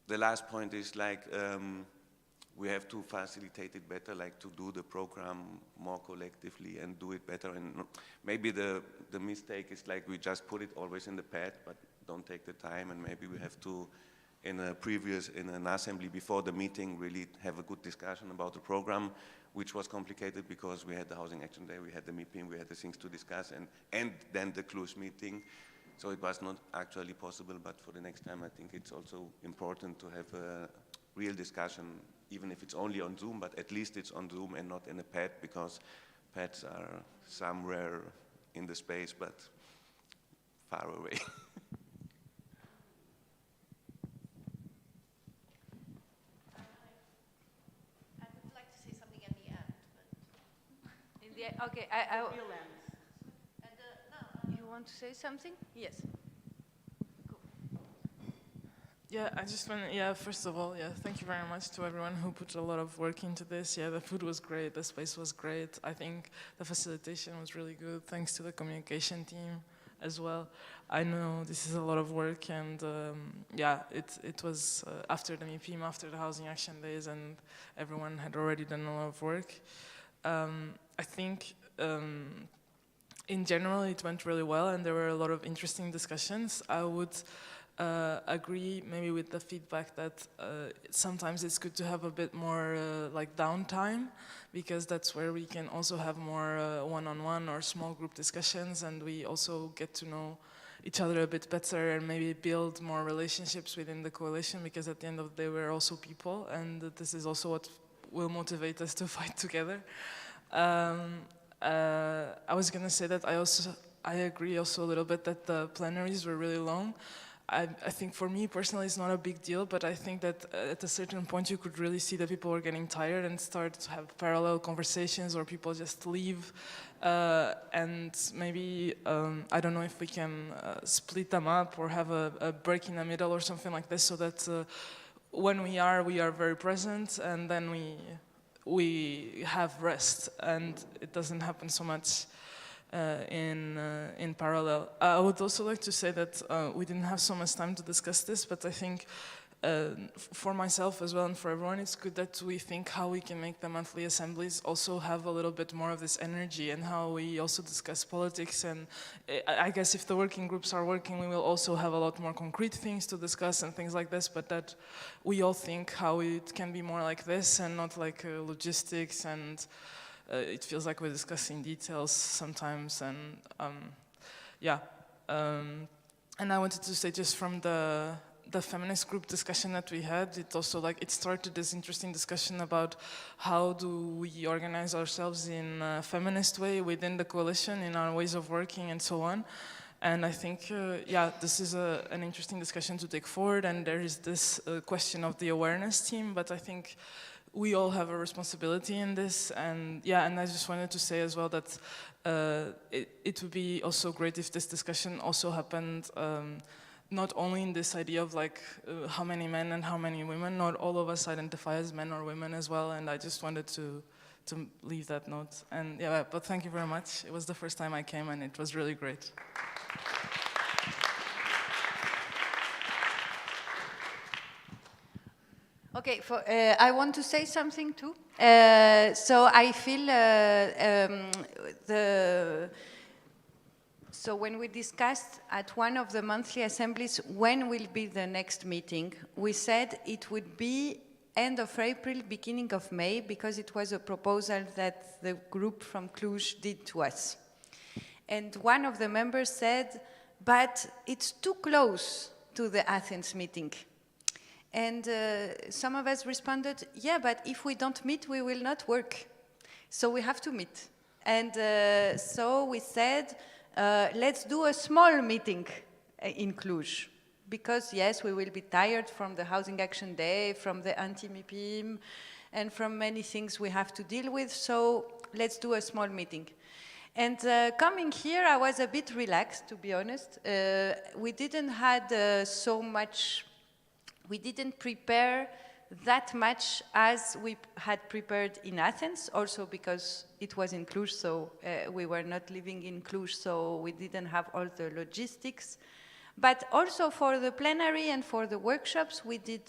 The last point is like we have to facilitate it better, like to do the program more collectively and do it better. And maybe the mistake is like we just put it always in the pad, but don't take the time, and maybe we have to, in an assembly before the meeting, really have a good discussion about the program, which was complicated because we had the Housing Action Day, we had the meeting, we had the things to discuss, and then the close meeting. So it was not actually possible, but for the next time I think it's also important to have a real discussion, even if it's only on Zoom, but at least it's on Zoom and not in a pad, because pads are somewhere in the space, but far away. Okay, you want to say something? Yes. Cool. Yeah, I just want to, first of all, thank you very much to everyone who put a lot of work into this. Yeah, the food was great, the space was great. I think the facilitation was really good, thanks to the communication team as well. I know this is a lot of work, and it was after the MIPIM, after the Housing Action Days, and everyone had already done a lot of work. I think in general it went really well, and there were a lot of interesting discussions. I would agree maybe with the feedback that sometimes it's good to have a bit more like downtime, because that's where we can also have more one-on-one or small group discussions, and we also get to know each other a bit better and maybe build more relationships within the coalition, because at the end of the day we're also people, and this is also what will motivate us to fight together. I was going to say that I agree also a little bit that the plenaries were really long. I think for me personally it's not a big deal, but I think that at a certain point you could really see that people were getting tired and start to have parallel conversations, or people just leave. And maybe, I don't know if we can split them up or have a break in the middle or something like this, so that when we are very present, and then we have rest, and it doesn't happen so much in parallel. I would also like to say that we didn't have so much time to discuss this, but I think for myself as well and for everyone, it's good that we think how we can make the monthly assemblies also have a little bit more of this energy, and how we also discuss politics. And I guess if the working groups are working, we will also have a lot more concrete things to discuss and things like this, but that we all think how it can be more like this and not like logistics, and it feels like we're discussing details sometimes. And and I wanted to say, just from the feminist group discussion that we had, it also it started this interesting discussion about how do we organize ourselves in a feminist way within the coalition, in our ways of working and so on. And I think, this is an interesting discussion to take forward, and there is this question of the awareness team, but I think we all have a responsibility in this. And and I just wanted to say as well that it would be also great if this discussion also happened not only in this idea of how many men and how many women. Not all of us identify as men or women as well, and I just wanted to leave that note. And but thank you very much. It was the first time I came, and it was really great. Okay, I want to say something too. So I feel so when we discussed at one of the monthly assemblies when will be the next meeting, we said it would be end of April, beginning of May, because it was a proposal that the group from Cluj did to us. And one of the members said, but it's too close to the Athens meeting. And some of us responded, yeah, but if we don't meet, we will not work. So we have to meet. And so we said, let's do a small meeting in Cluj. Because yes, we will be tired from the Housing Action Day, from the anti-MIPIM, and from many things we have to deal with, so let's do a small meeting. And coming here, I was a bit relaxed, to be honest. We didn't had so much, we didn't prepare that much as we had prepared in Athens, also because it was in Cluj, so we were not living in Cluj, so we didn't have all the logistics. But also for the plenary and for the workshops, we did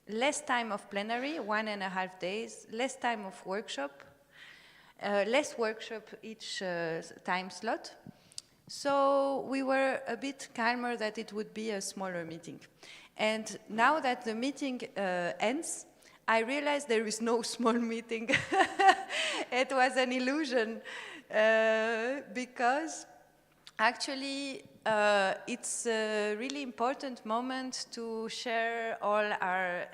less time of plenary, 1.5 days, less time of workshop, less workshop each time slot. So we were a bit calmer that it would be a smaller meeting. And now that the meeting ends, I realized there is no small meeting. It was an illusion because actually it's a really important moment to share all our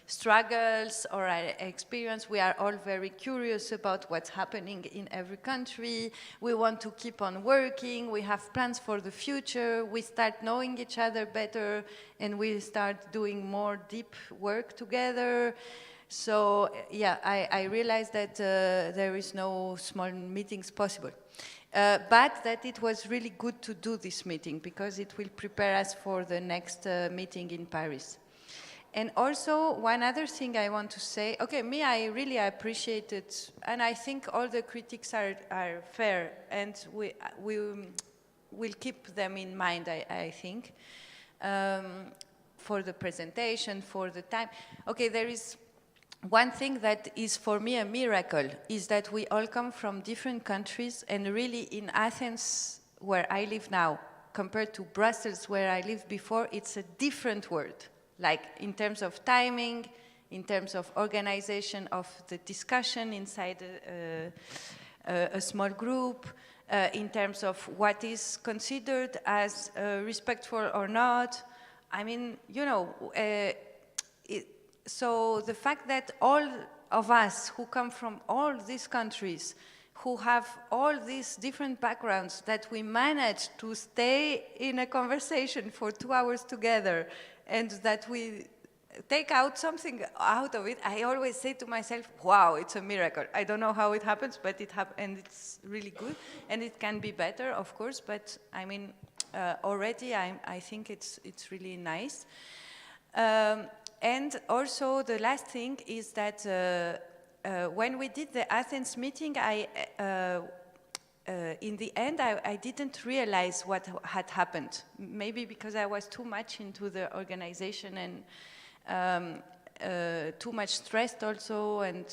struggles or our experience. We are all very curious about what's happening in every country. We want to keep on working. We have plans for the future. We start knowing each other better, and we start doing more deep work together. So yeah, I realized that there is no small meetings possible. But that it was really good to do this meeting because it will prepare us for the next meeting in Paris. And also, one other thing I want to say, okay, I really appreciate it, and I think all the critics are fair, and we will keep them in mind, I think, for the presentation, for the time. Okay, there is one thing that is for me a miracle is that we all come from different countries, and really in Athens, where I live now, compared to Brussels, where I lived before, it's a different world. Like in terms of timing, in terms of organization of the discussion inside a small group, in terms of what is considered as respectful or not. I mean, you know, so the fact that all of us who come from all these countries, who have all these different backgrounds, that we manage to stay in a conversation for 2 hours together, and that we take out something out of it, I always say to myself, wow, it's a miracle. I don't know how it happens, but it happens, and it's really good. And it can be better, of course, but I mean, already I think it's really nice. And also the last thing is that when we did the Athens meeting, in the end, I didn't realize what had happened. Maybe because I was too much into the organization and too much stressed also. And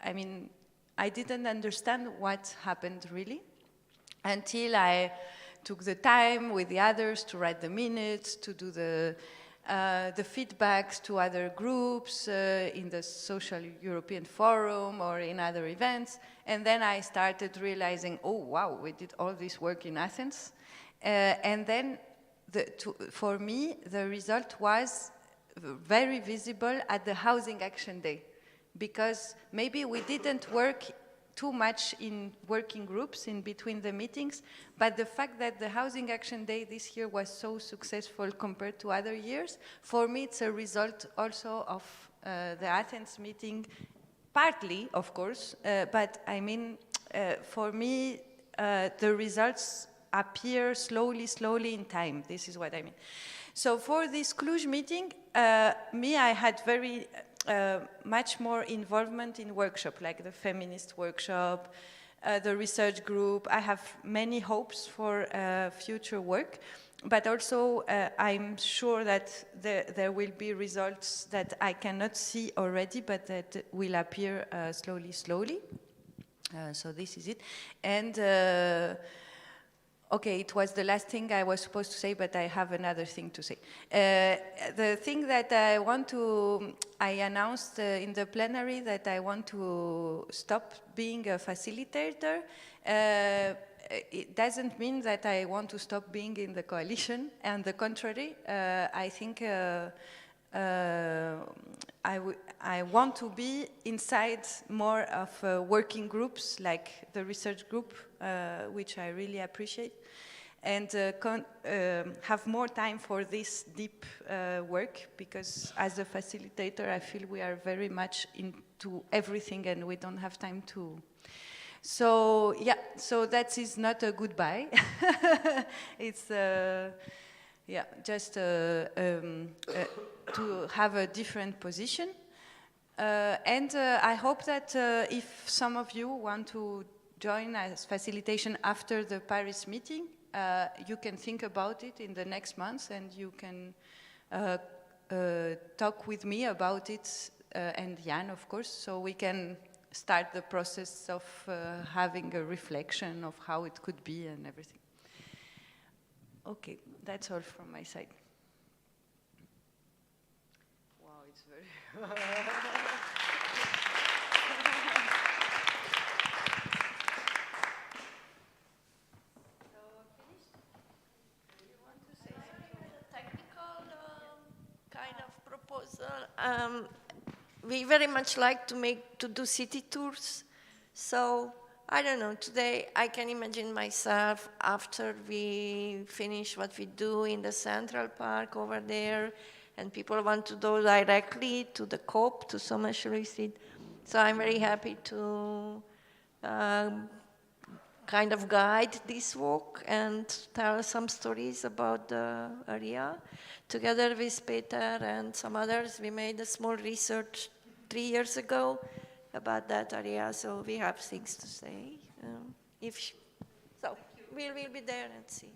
I mean, I didn't understand what happened really until I took the time with the others to write the minutes, to do the feedbacks to other groups in the Social European Forum or in other events. And then I started realizing, oh, wow, we did all this work in Athens. And then for me, the result was very visible at the Housing Action Day, because maybe we didn't work too much in working groups in between the meetings, but the fact that the Housing Action Day this year was so successful compared to other years, for me it's a result also of the Athens meeting, partly, of course, but I mean, for me, the results appear slowly in time. This is what I mean. So for this Cluj meeting, I had very much more involvement in workshop, like the feminist workshop, the research group. I have many hopes for future work, but also I'm sure that there will be results that I cannot see already, but that will appear slowly. So this is it. And okay, it was the last thing I was supposed to say, but I have another thing to say. The thing that I announced in the plenary that I want to stop being a facilitator. It doesn't mean that I want to stop being in the coalition, and the contrary. I think I want to be inside more of working groups like the research group, which I really appreciate, and have more time for this deep work, because as a facilitator I feel we are very much into everything and we don't have time to. So yeah, so that is not a goodbye. It's yeah, just to have a different position. And I hope that if some of you want to join as facilitation after the Paris meeting, you can think about it in the next months, and you can talk with me about it, and Jan, of course, so we can start the process of having a reflection of how it could be and everything. Okay, that's all from my side. Wow, it's very... We very much like to do city tours. So I don't know, today I can imagine myself after we finish what we do in the Central Park over there, and people want to go directly to the COP, to Sommerschule Street. So I'm very happy to kind of guide this walk and tell some stories about the area. Together with Peter and some others, we made a small research 3 years ago about that area, so we have things to say. So we'll be there and see.